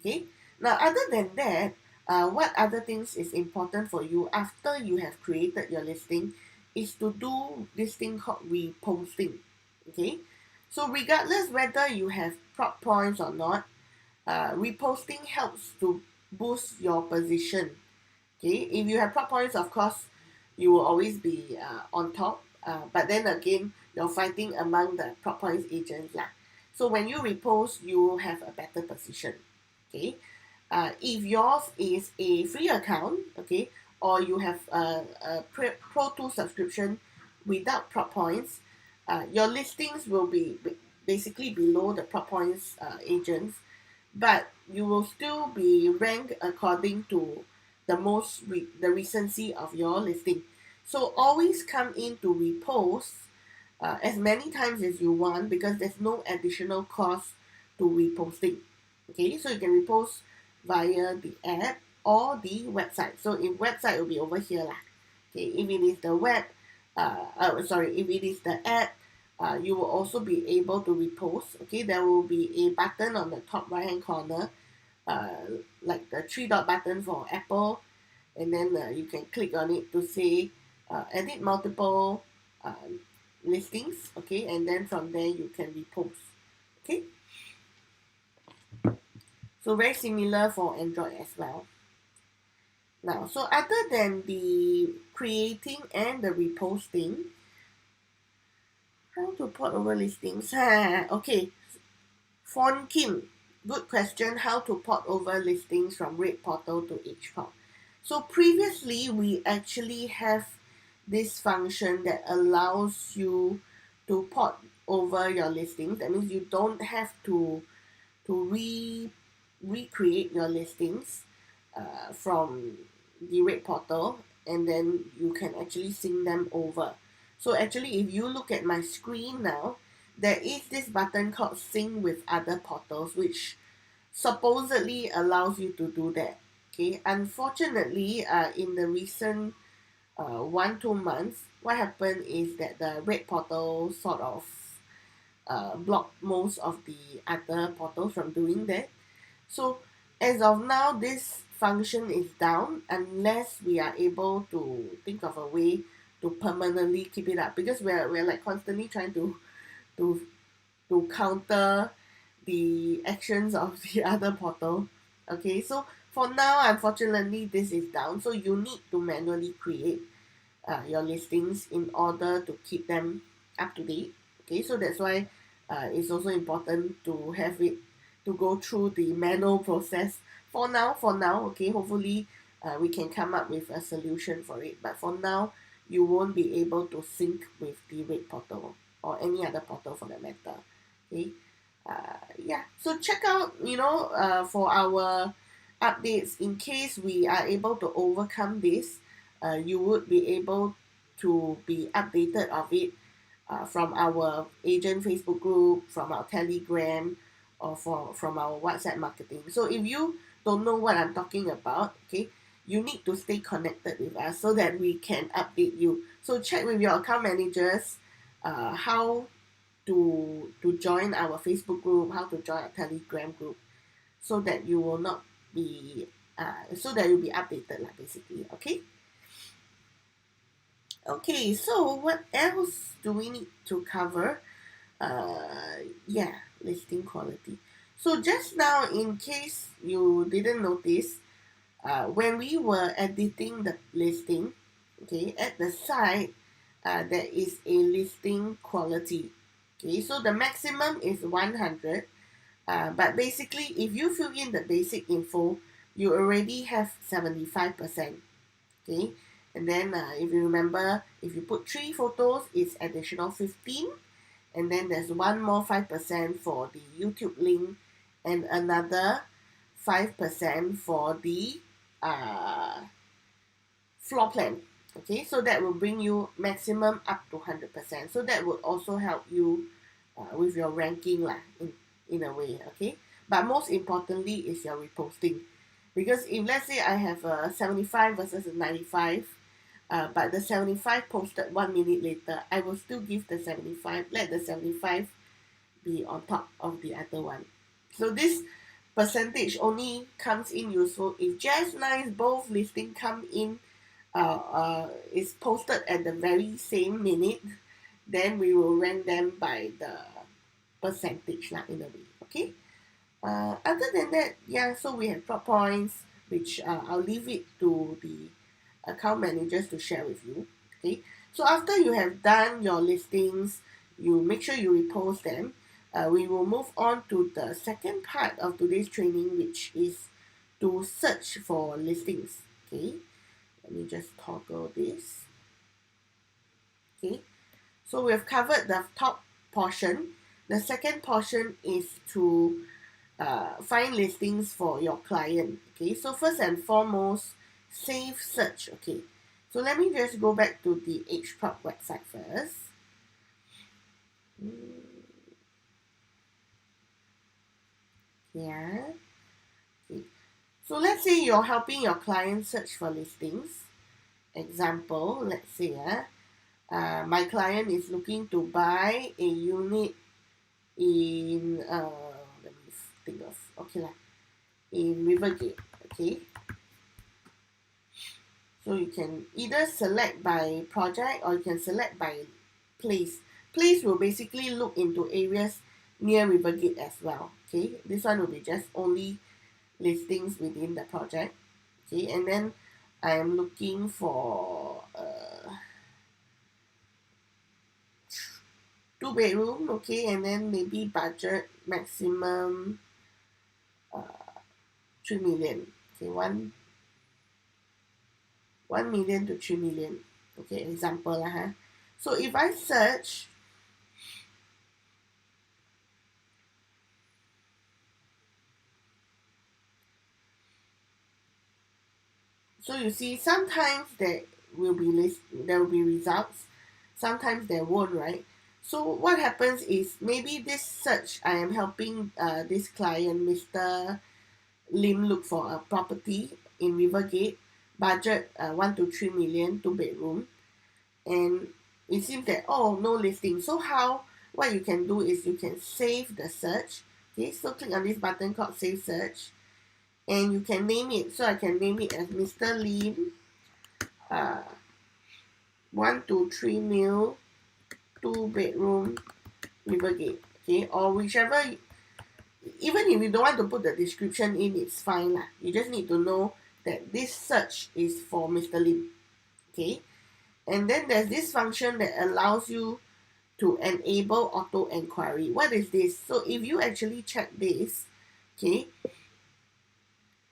Okay. Now, other than that, what other things is important for you after you have created your listing is to do this thing called reposting. Okay. So regardless whether you have prop points or not, reposting helps to boost your position. Okay, if you have prop points, of course, you will always be on top. But then again, you're fighting among the prop points agents lah. So when you repost, you have a better position. Okay. If yours is a free account, okay, or you have a Pro 2 subscription without prop points, your listings will be basically below the prop points agents, but you will still be ranked according to the recency of your listing. So always come in to repost as many times as you want, because there's no additional cost to reposting. Okay, so you can repost via the app or the website. So in website, it will be over here lah. Okay, if it is the if it is the app, you will also be able to repost. Okay, there will be a button on the top right hand corner, like the three dot button for Apple, and then you can click on it to say edit multiple listings. Okay, and then from there you can repost. Okay, so very similar for Android as well. Now, so other than the creating and the reposting, how to port over listings? Okay, Fon Kim, good question. How to port over listings from Red Portal to HPortal? So previously, we actually have this function that allows you to port over your listings. That means you don't have to recreate your listings from the Red Portal, and then you can actually sync them over. So actually, if you look at my screen now, there is this button called Sync with Other Portals, which supposedly allows you to do that. Okay, unfortunately, in the recent 1-2 months, what happened is that the Red Portal sort of blocked most of the other portals from doing that. So as of now, this function is down unless we are able to think of a way to permanently keep it up, because we're like constantly trying to counter the actions of the other portal. Okay, so for now, unfortunately, this is down, so you need to manually create your listings in order to keep them up to date. Okay, so that's why it's also important to have it to go through the manual process for now. Okay, hopefully we can come up with a solution for it, but for now you won't be able to sync with the Red Portal or any other portal for that matter. Okay, yeah, so check out for our updates. In case we are able to overcome this, you would be able to be updated of it from our agent Facebook group, from our Telegram, or from our WhatsApp marketing. So if you don't know what I'm talking about, okay, you need to stay connected with us so that we can update you. So check with your account managers how to join our Facebook group, how to join our Telegram group, so that you will not be so that you'll be updated lah, basically. Okay. Okay, so what else do we need to cover? Yeah, listing quality. So just now, in case you didn't notice, when we were editing the listing, okay, at the side, there is a listing quality. Okay, so the maximum is 100, but basically, if you fill in the basic info, you already have 75%. Okay, and then if you remember, if you put 3 photos, it's additional 15, and then there's one more 5% for the YouTube link, and another 5% for the floor plan. Okay, so that will bring you maximum up to 100%. So that would also help you with your ranking lah, in a way. Okay, but most importantly is your reposting, because if let's say I have a 75 versus a 95, but the 75 posted 1 minute later, I will still give the 75, let the 75 be on top of the other one. So this percentage only comes in useful if just nice both listing come in is posted at the very same minute, then we will rank them by the percentage lah, in a way. Okay. Other than that, yeah, so we have prop points, which I'll leave it to the account managers to share with you. Okay, so after you have done your listings, you make sure you repost them. We will move on to the second part of today's training, which is to search for listings. Okay, let me just toggle this. Okay, so we have covered the top portion. The second portion is to find listings for your client. Okay, so first and foremost, save search. Okay, so let me just go back to the HProp website first. Yeah. Okay. So let's say you're helping your client search for listings. Example, let's say my client is looking to buy a unit in let me think of in Rivergate. Okay, so you can either select by project or you can select by place. Place will basically look into areas near Rivergate as well. Okay, this one will be just only listings within the project. Okay, and then I am looking for 2 bedroom. Okay, and then maybe budget maximum 3 million. Okay, 1 million to 3 million. Okay, example lah. So if I search, so you see sometimes there will be results, sometimes there won't, right? So what happens is maybe this search I am helping this client, Mr. Lim, look for a property in Rivergate, budget 1 to 3 million, 2 bedroom, and it seems that no listing. So what you can do is you can save the search. Okay, so click on this button called save search, and you can name it. So I can name it as Mr. Lim 1 to 3 mil, 2 bedroom, Rivergate. Okay, or whichever. Even if you don't want to put the description in, it's fine lah. You just need to know that this search is for Mr. Lim. Okay, and then there's this function that allows you to enable auto enquiry. What is this? So if you actually check this, okay,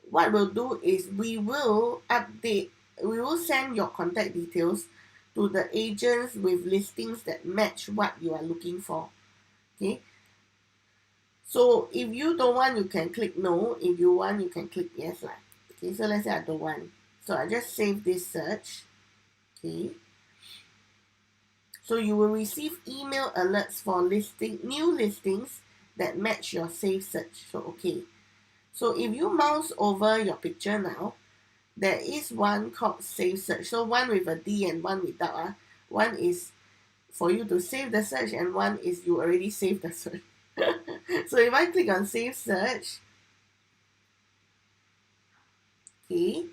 what we'll do is we will send your contact details to the agents with listings that match what you are looking for. Okay, so if you don't want, you can click no. If you want, you can click yes lah. Okay, so let's say I don't want, so I just save this search. Okay, so you will receive email alerts for new listings that match your saved search. So okay, so if you mouse over your picture now, there is one called save search. So one with a D and one without. One is for you to save the search and one is you already saved the search. So if I click on save search, okay,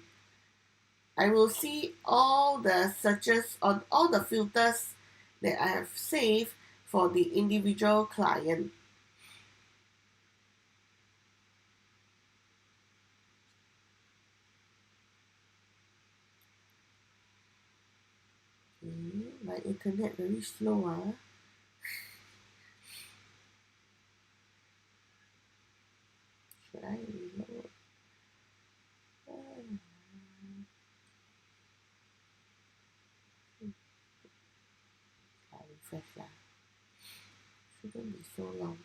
I will see all the searches on all the filters that I have saved for the individual client. Okay, my internet very slow. Should I reload? Refresh lah. Shouldn't be so long.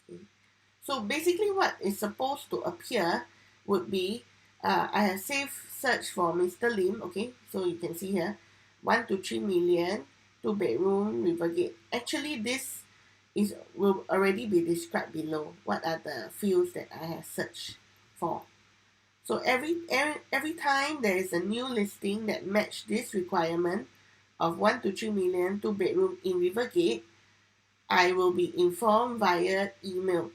Okay. So basically what is supposed to appear would be I have saved search for Mr. Lim. Okay, so you can see here 1 to 3 million, 2 bedroom, Rivergate. Actually this will already be described below. What are the fields that I have searched for? So every time there is a new listing that match this requirement of 1 to 3 million, 2 bedroom in Rivergate, I will be informed via email.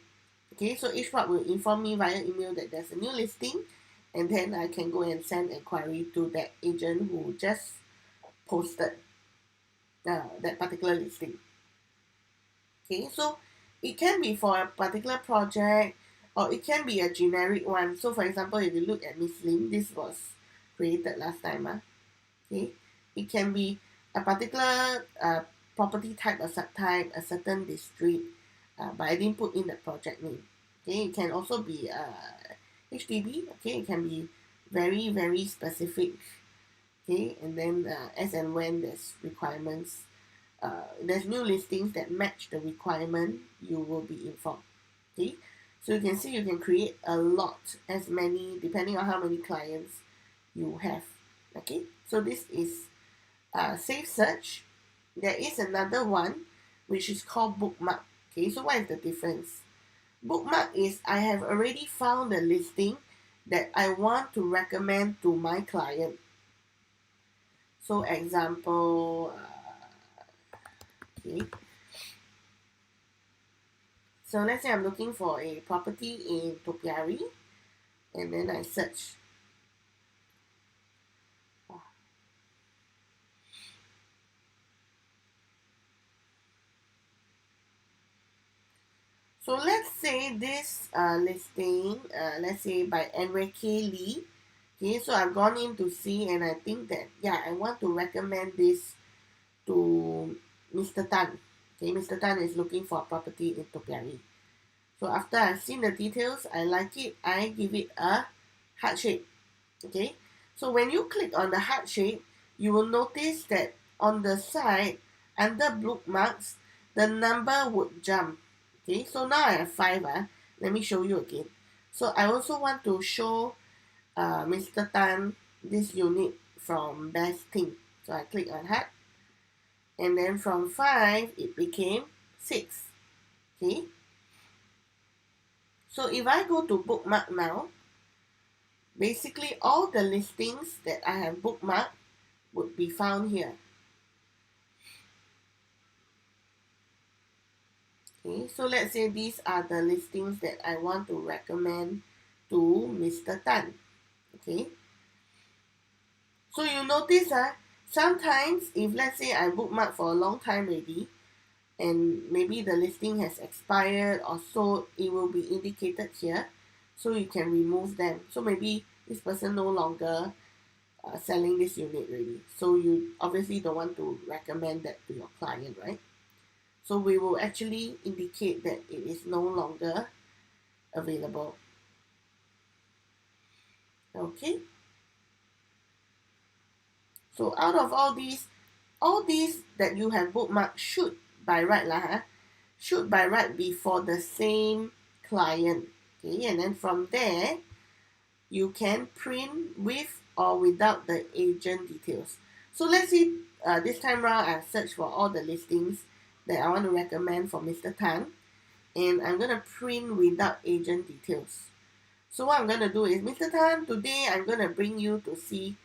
Okay, so HProp will inform me via email that there's a new listing, and then I can go and send inquiry to that agent who just posted that particular listing. Okay, so it can be for a particular project or it can be a generic one. So for example, if you look at Miss Lim, this was created last time. Okay, it can be a particular property type or subtype, a certain district, but I didn't put in the project name. Okay, it can also be HDB. Okay, it can be very, very specific. Okay, and then as and when there's requirements, there's new listings that match the requirement, you will be informed. Okay, so you can see you can create a lot, as many, depending on how many clients you have. Okay, so this is Safe Search. There is another one which is called Bookmark. Okay, so what is the difference? Bookmark is I have already found a listing that I want to recommend to my client. So example, okay. So let's say I'm looking for a property in Topiary, and then I search. So let's say this listing, let's say by Enrique Lee. Okay, so I've gone in to see, and I think that, yeah, I want to recommend this to Mr. Tan. Okay, Mr. Tan is looking for a property in Topiary. So after I've seen the details, I like it, I give it a heart shape. Okay, so when you click on the heart shape, you will notice that on the side, under bookmarks, the number would jump. Okay, so now I have 5. Let me show you again. So I also want to show Mr. Tan this unit from best thing. So I click on heart, and then from 5 it became 6. Okay, so if I go to bookmark now, basically all the listings that I have bookmarked would be found here. Okay, so let's say these are the listings that I want to recommend to Mr. Tan. Okay, so you notice sometimes if let's say I bookmark for a long time already, and maybe the listing has expired or so, it will be indicated here, so you can remove them. So maybe this person no longer selling this unit already, so you obviously don't want to recommend that to your client, right? So we will actually indicate that it is no longer available. Okay, so out of all these that you have bookmarked should by right should by right be for the same client. Okay, and then from there you can print with or without the agent details. So let's see, this time round I've searched for all the listings that I want to recommend for Mr. Tan, and I'm going to print without agent details. So what I'm going to do is, Mr. Tan, today I'm going to bring you to see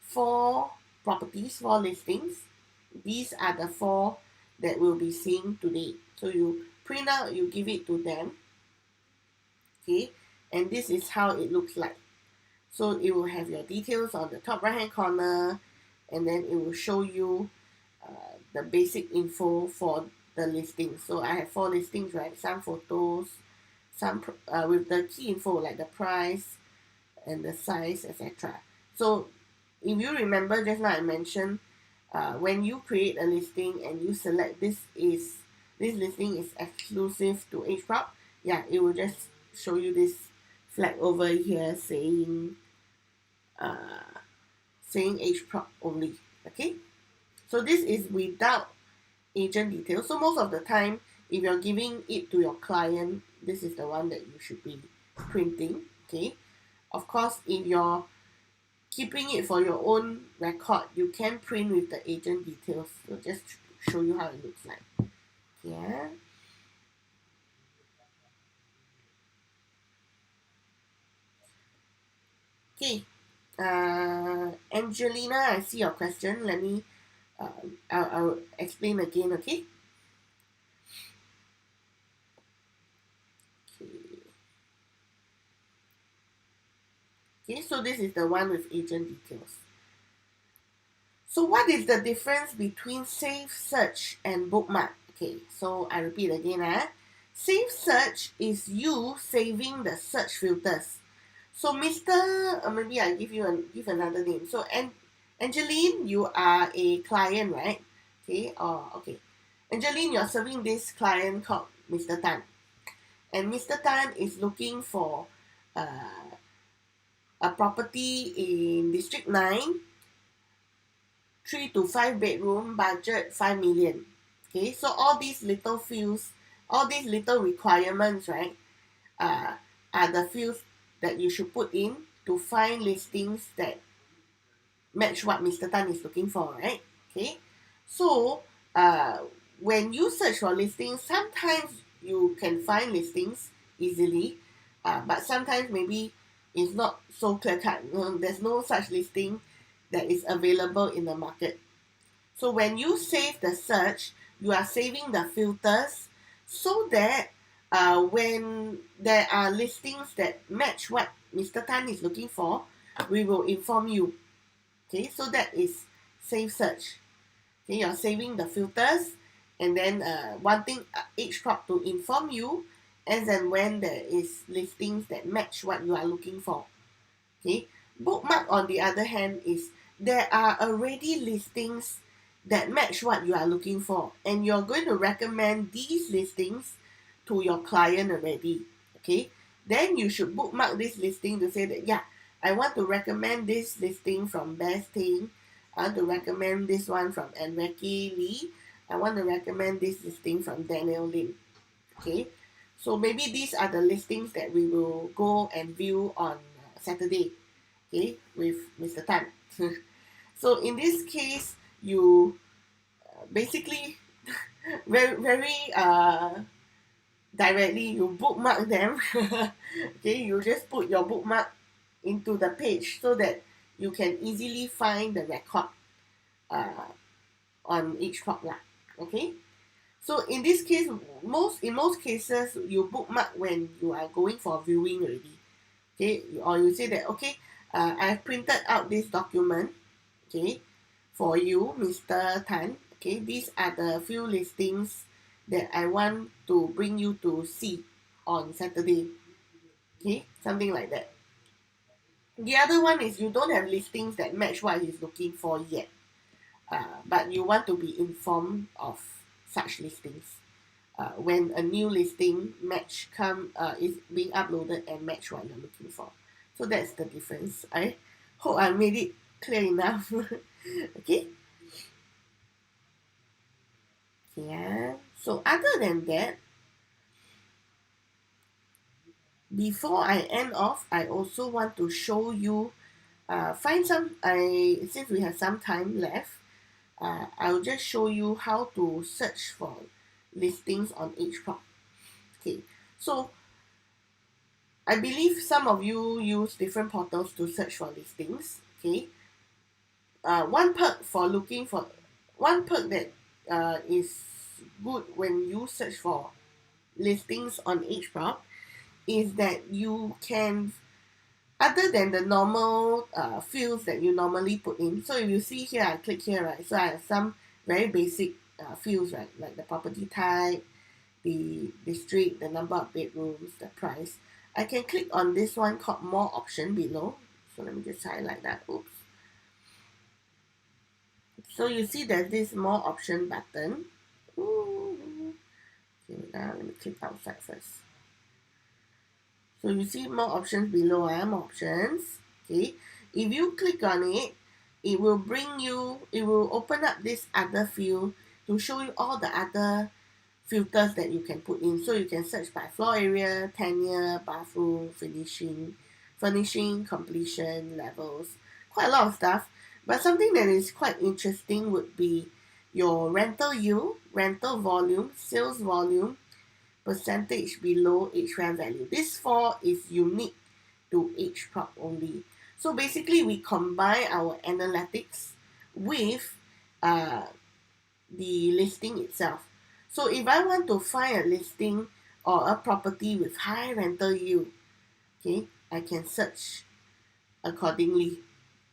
4 properties, 4 listings. These are the 4 that we'll be seeing today. So you print out, you give it to them. Okay, and this is how it looks like. So it will have your details on the top right hand corner, and then it will show you the basic info for the listings. So I have 4 listings, right? Some photos, some with the key info like the price and the size, etc. So if you remember just now I mentioned, when you create a listing and you select this listing is exclusive to HProp, yeah, it will just show you this flag over here saying HProp only. Okay, so this is without agent details. So most of the time, if you're giving it to your client, this is the one that you should be printing. Okay, of course, if you're keeping it for your own record, you can print with the agent details. So just show you how it looks like. Yeah. Okay. Angelina, I see your question. Let me, I'll explain again, okay? Okay, so this is the one with agent details. So what is the difference between Safe Search and Bookmark? Okay, so I repeat again. Safe Search is you saving the search filters. So Mr. Maybe I give another name. So Angeline, you are a client, right? Okay, okay. Angeline, you're serving this client called Mr. Tan, and Mr. Tan is looking for uh, a property in District 9, 3 to 5 bedroom, budget 5 million. Okay, so all these little fields, all these little requirements, right, uh, are the fields that you should put in to find listings that match what Mr. Tan is looking for, right? Okay, so uh, when you search for listings, sometimes you can find listings easily, but sometimes maybe it's not so clear cut. There's no such listing that is available in the market. So when you save the search, you are saving the filters so that when there are listings that match what Mr. Tan is looking for, we will inform you. Okay, so that is save search. Okay, you're saving the filters and then wanting each prop to inform you as and when there is listings that match what you are looking for. Okay, bookmark on the other hand is there are already listings that match what you are looking for, and you're going to recommend these listings to your client already. Okay, then you should bookmark this listing to say that, yeah, I want to recommend this listing from Best Thing. I want to recommend this one from Enrique Lee. I want to recommend this listing from Daniel Lim. Okay, so maybe these are the listings that we will go and view on Saturday. Okay, with Mr. Tan. So in this case, you basically very directly you bookmark them. Okay, you just put your bookmark into the page so that you can easily find the record uh, on each prop lah. Okay, so in this case, in most cases, you bookmark when you are going for viewing already. Okay, or you say that, okay, I've printed out this document, okay, for you, Mr. Tan. Okay, these are the few listings that I want to bring you to see on Saturday. Okay, something like that. The other one is you don't have listings that match what he's looking for yet, but you want to be informed of such listings. When a new listing is being uploaded and match what you're looking for. So that's the difference. I hope I made it clear enough. Okay. Yeah. So other than that, before I end off, I also want to show you since we have some time left, I'll just show you how to search for listings on each prop. Okay, so I believe some of you use different portals to search for listings. Okay, one perk that is good when you search for listings on each prop is that you can, other than the normal fields that you normally put in. So if you see here, I click here, right? So I have some very basic fields, right? Like the property type, the district, the number of bedrooms, the price. I can click on this one called more option below. So let me just highlight that. Oops. So you see there's this more option button. Ooh. Okay, now let me click outside first. So you see more options below, more options. Okay, if you click on it, it will open up this other field to show you all the other filters that you can put in. So you can search by floor area, tenure, bathroom, furnishing, completion, levels, quite a lot of stuff. But something that is quite interesting would be your rental yield, rental volume, sales volume, percentage below each rent value. This 4 is unique to each prop only. So basically, we combine our analytics with the listing itself. So if I want to find a listing or a property with high rental yield, okay, I can search accordingly.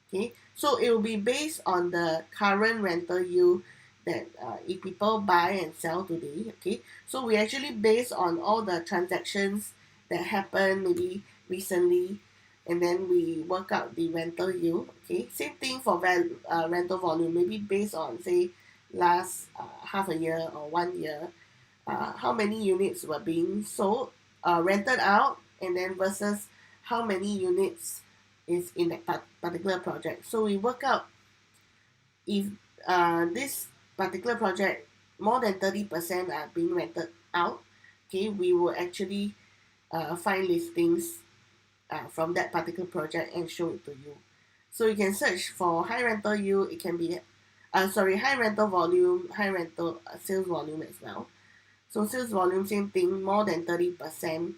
Okay, so it will be based on the current rental yield that if people buy and sell today. Okay, so we actually based on all the transactions that happened maybe recently, and then we work out the rental yield. Okay, same thing for rental volume, maybe based on say last half a year or 1 year, how many units were being sold, rented out, and then versus how many units is in that particular project. So we work out if this particular project more than 30% are being rented out, okay, we will actually find listings from that particular project and show it to you. So you can search for high rental yield. It can be, high rental volume, high rental sales volume as well. So sales volume, same thing, more than 30%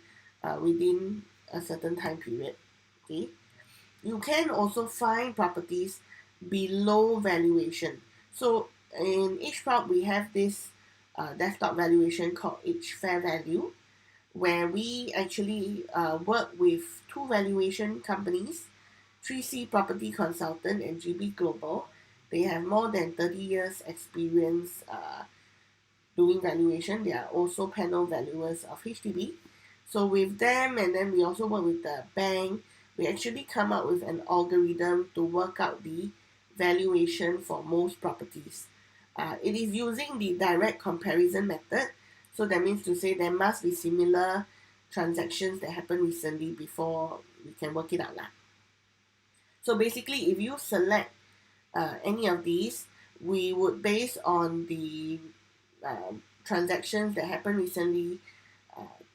within a certain time period. Okay. You can also find properties below valuation. So in each prop, we have this desktop valuation called each fair value, where we actually work with two valuation companies, 3C Property Consultant and GB Global. They have more than 30 years experience doing valuation. They are also panel valuers of HDB. So with them, and then we also work with the bank, we actually come up with an algorithm to work out the valuation for most properties. It is using the direct comparison method. So that means to say there must be similar transactions that happened recently before we can work it out lah. So basically, if you select any of these, we would base on the transactions that happened recently,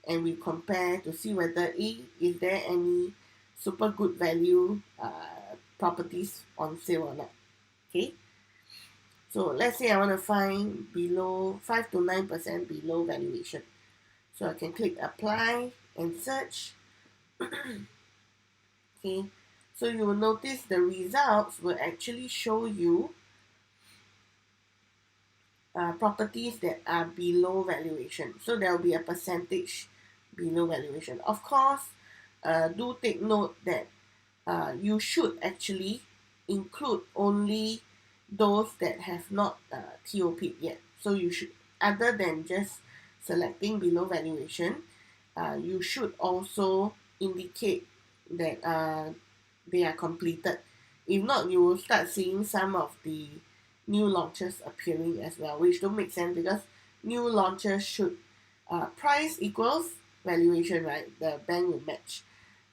and we compare to see whether is there any super good value properties on sale or not. Okay, so let's say I want to find below 5 to 9% below valuation, so I can click apply and search. Okay, so you will notice the results will actually show you properties that are below valuation. So there will be a percentage below valuation. Of course, do take note that you should actually include only those that have not TOP'd yet. So you should, other than just selecting below valuation, you should also indicate that they are completed. If not, you will start seeing some of the new launches appearing as well, which don't make sense because new launches should price equals valuation, right? The bank will match.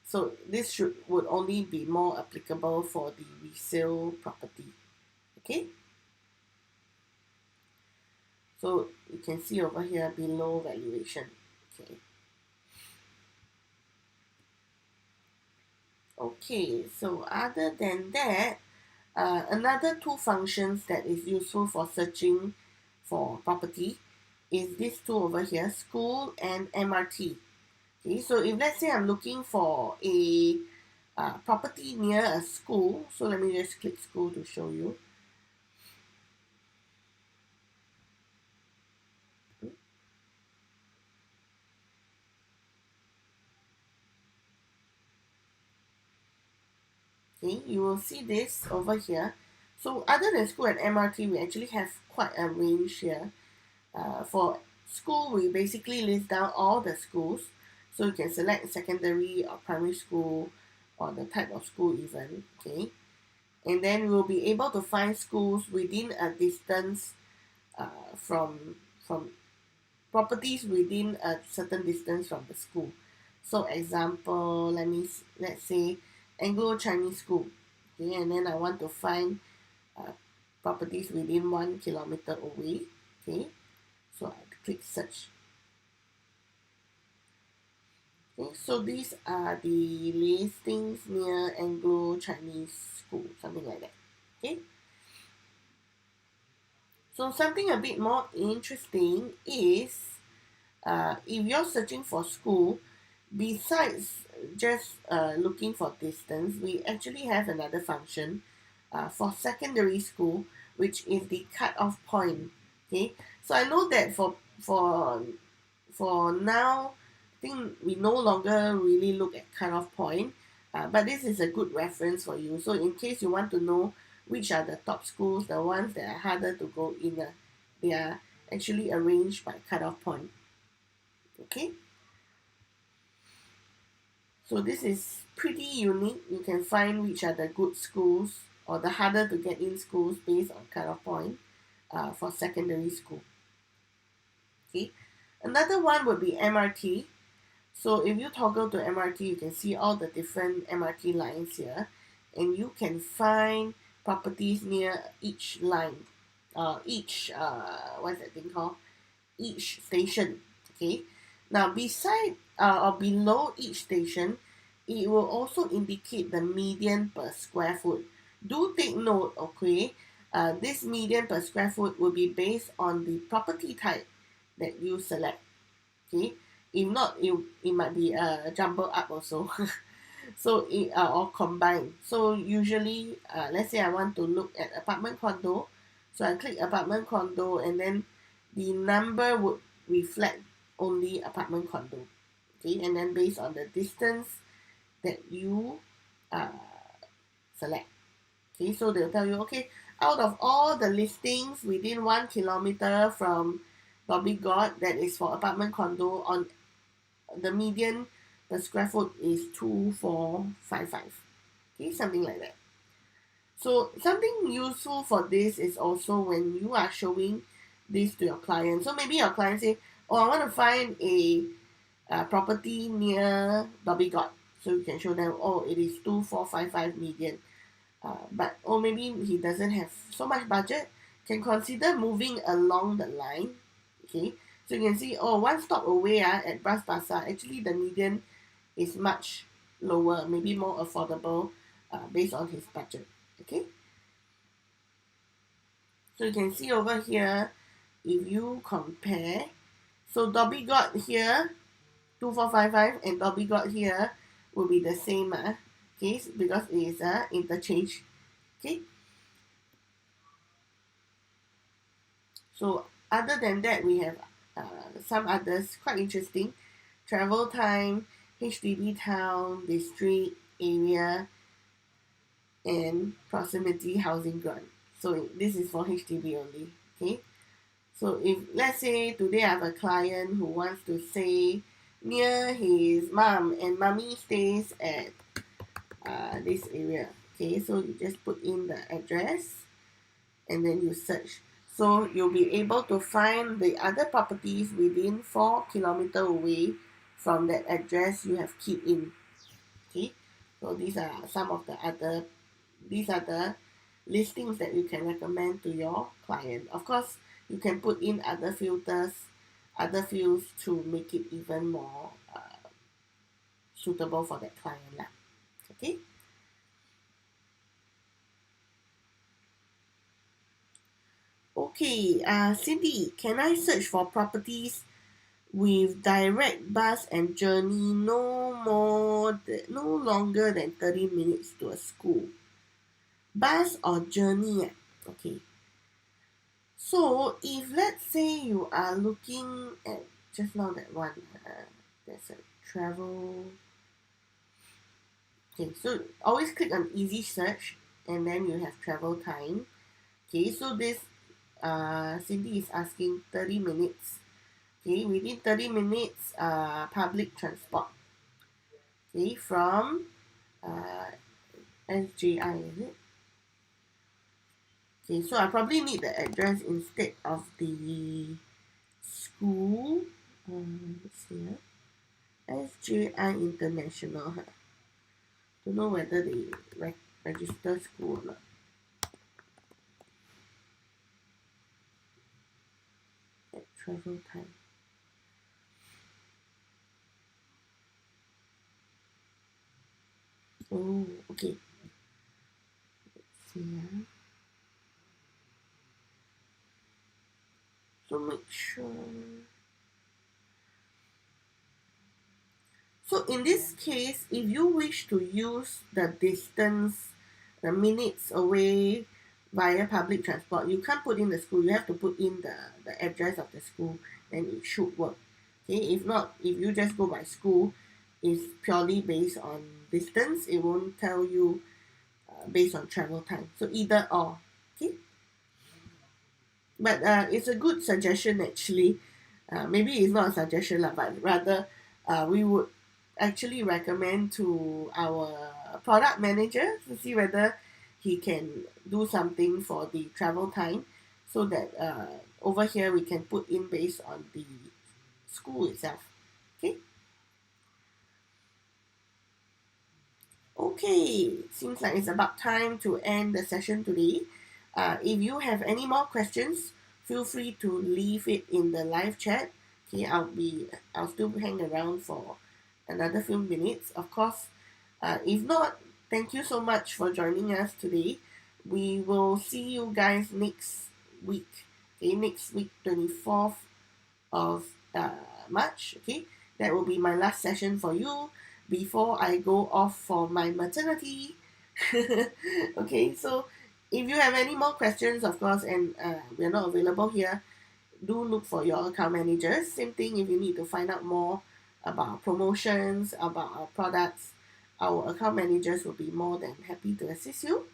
So this would only be more applicable for the resale property. Okay. So you can see over here below valuation. Okay. Okay. So other than that, another two functions that is useful for searching for property is these two over here, school and MRT. Okay, so if let's say I'm looking for a property near a school, so let me just click school to show you. Okay, you will see this over here. So other than school and MRT, we actually have quite a range here. For school, we basically list down all the schools. So you can select secondary or primary school or the type of school even. Okay, and then we'll be able to find schools within a distance from properties within a certain distance from the school. So example, let's say Anglo Chinese School. Okay, and then I want to find properties within 1 kilometer away. Okay, so I click search. Okay, so these are the listings near Anglo Chinese School, something like that. Okay. So something a bit more interesting is if you're searching for school, besides just looking for distance, we actually have another function for secondary school, which is the cut-off point. Okay, so I know that for now, I think we no longer really look at cut-off point, but this is a good reference for you. So in case you want to know which are the top schools, the ones that are harder to go in, they are actually arranged by cut-off point. Okay, so this is pretty unique. You can find which are the good schools or the harder to get in schools based on cut-off point. for secondary school. Okay, another one would be MRT. So if you toggle to MRT, you can see all the different MRT lines here, and you can find properties near each line, each what's that thing called? Each station. Okay. Now beside or below each station, it will also indicate the median per square foot. Do take note, okay? This median per square foot will be based on the property type that you select. Okay, if not, it might be jumbled up also. So it or combined. So usually, let's say I want to look at apartment condo, so I click apartment condo, and then the number would reflect only apartment condo. Okay, and then based on the distance that you uh, select. Okay, so they'll tell you, okay, out of all the listings within 1 kilometer from Dhoby Ghaut, that is for apartment condo, on the median per square foot is 2455. Okay, something like that. So something useful for this is also when you are showing this to your client. So maybe your client say, oh, I want to find a property near Dhoby Ghaut. So you can show them, oh, it is 2455 median. But or maybe he doesn't have so much budget, can consider moving along the line. Okay, so you can see, oh, one stop away at Bras Basah, actually the median is much lower, maybe more affordable based on his budget. Okay, so you can see over here, if you compare, so Dhoby Ghaut here 2455 and Dhoby Ghaut here will be the same, okay, because it is interchange. Okay, so other than that, we have some others quite interesting. Travel time, HDB town, district, area, and proximity housing grant. So this is for HDB only. Okay. So if let's say today I have a client who wants to say near his mom and mommy stays at this area. Okay, so you just put in the address and then you search. So you'll be able to find the other properties within 4 kilometers away from that address you have keyed in. Okay, so these are some of the other, these are the listings that you can recommend to your client. Of course, you can put in other filters, other fields to make it even more suitable for that client lah. Okay. Okay, Cindy, can I search for properties with direct bus and journey no longer than 30 minutes to a school? Bus or journey? Okay. So if let's say you are looking at just now that one, there's a travel. Okay, so always click on easy search and then you have travel time. Okay, so this Cindy is asking 30 minutes. Okay, within 30 minutes, public transport. Okay, from SJI, is it? Okay, so I probably need the address instead of the school. Let's see. SJI International. Don't know whether they register school or not. At travel time. Oh, okay. Let's see. So make sure. So in this case, if you wish to use the distance, the minutes away via public transport, you can't put in the school. You have to put in the address of the school, then it should work. Okay, if not, if you just go by school, it's purely based on distance. It won't tell you based on travel time. So either or. Okay. But it's a good suggestion actually. Maybe it's not a suggestion lah, but rather we would actually recommend to our product manager to see whether he can do something for the travel time so that over here we can put in based on the school itself. Okay. Okay, seems like it's about time to end the session today. If you have any more questions, feel free to leave it in the live chat. Okay, I'll still hang around for another few minutes, of course. If not, thank you so much for joining us today. We will see you guys next week. Okay, next week, 24th of March. Okay, that will be my last session for you before I go off for my maternity. Okay, so if you have any more questions, of course, and we're not available here, do look for your account managers. Same thing if you need to find out more about promotions, about our products, our account managers will be more than happy to assist you.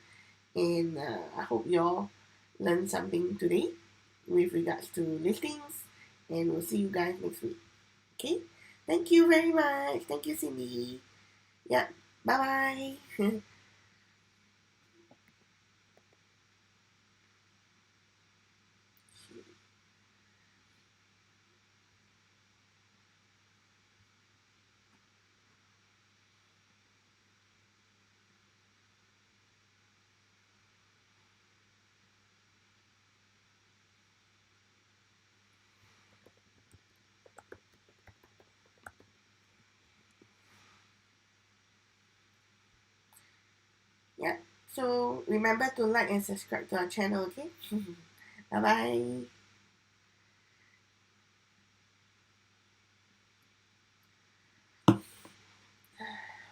And I hope you all learned something today with regards to listings. And we'll see you guys next week. Okay? Thank you very much. Thank you, Cindy. Yeah. Bye bye. Yeah. So remember to like and subscribe to our channel, okay? Bye bye.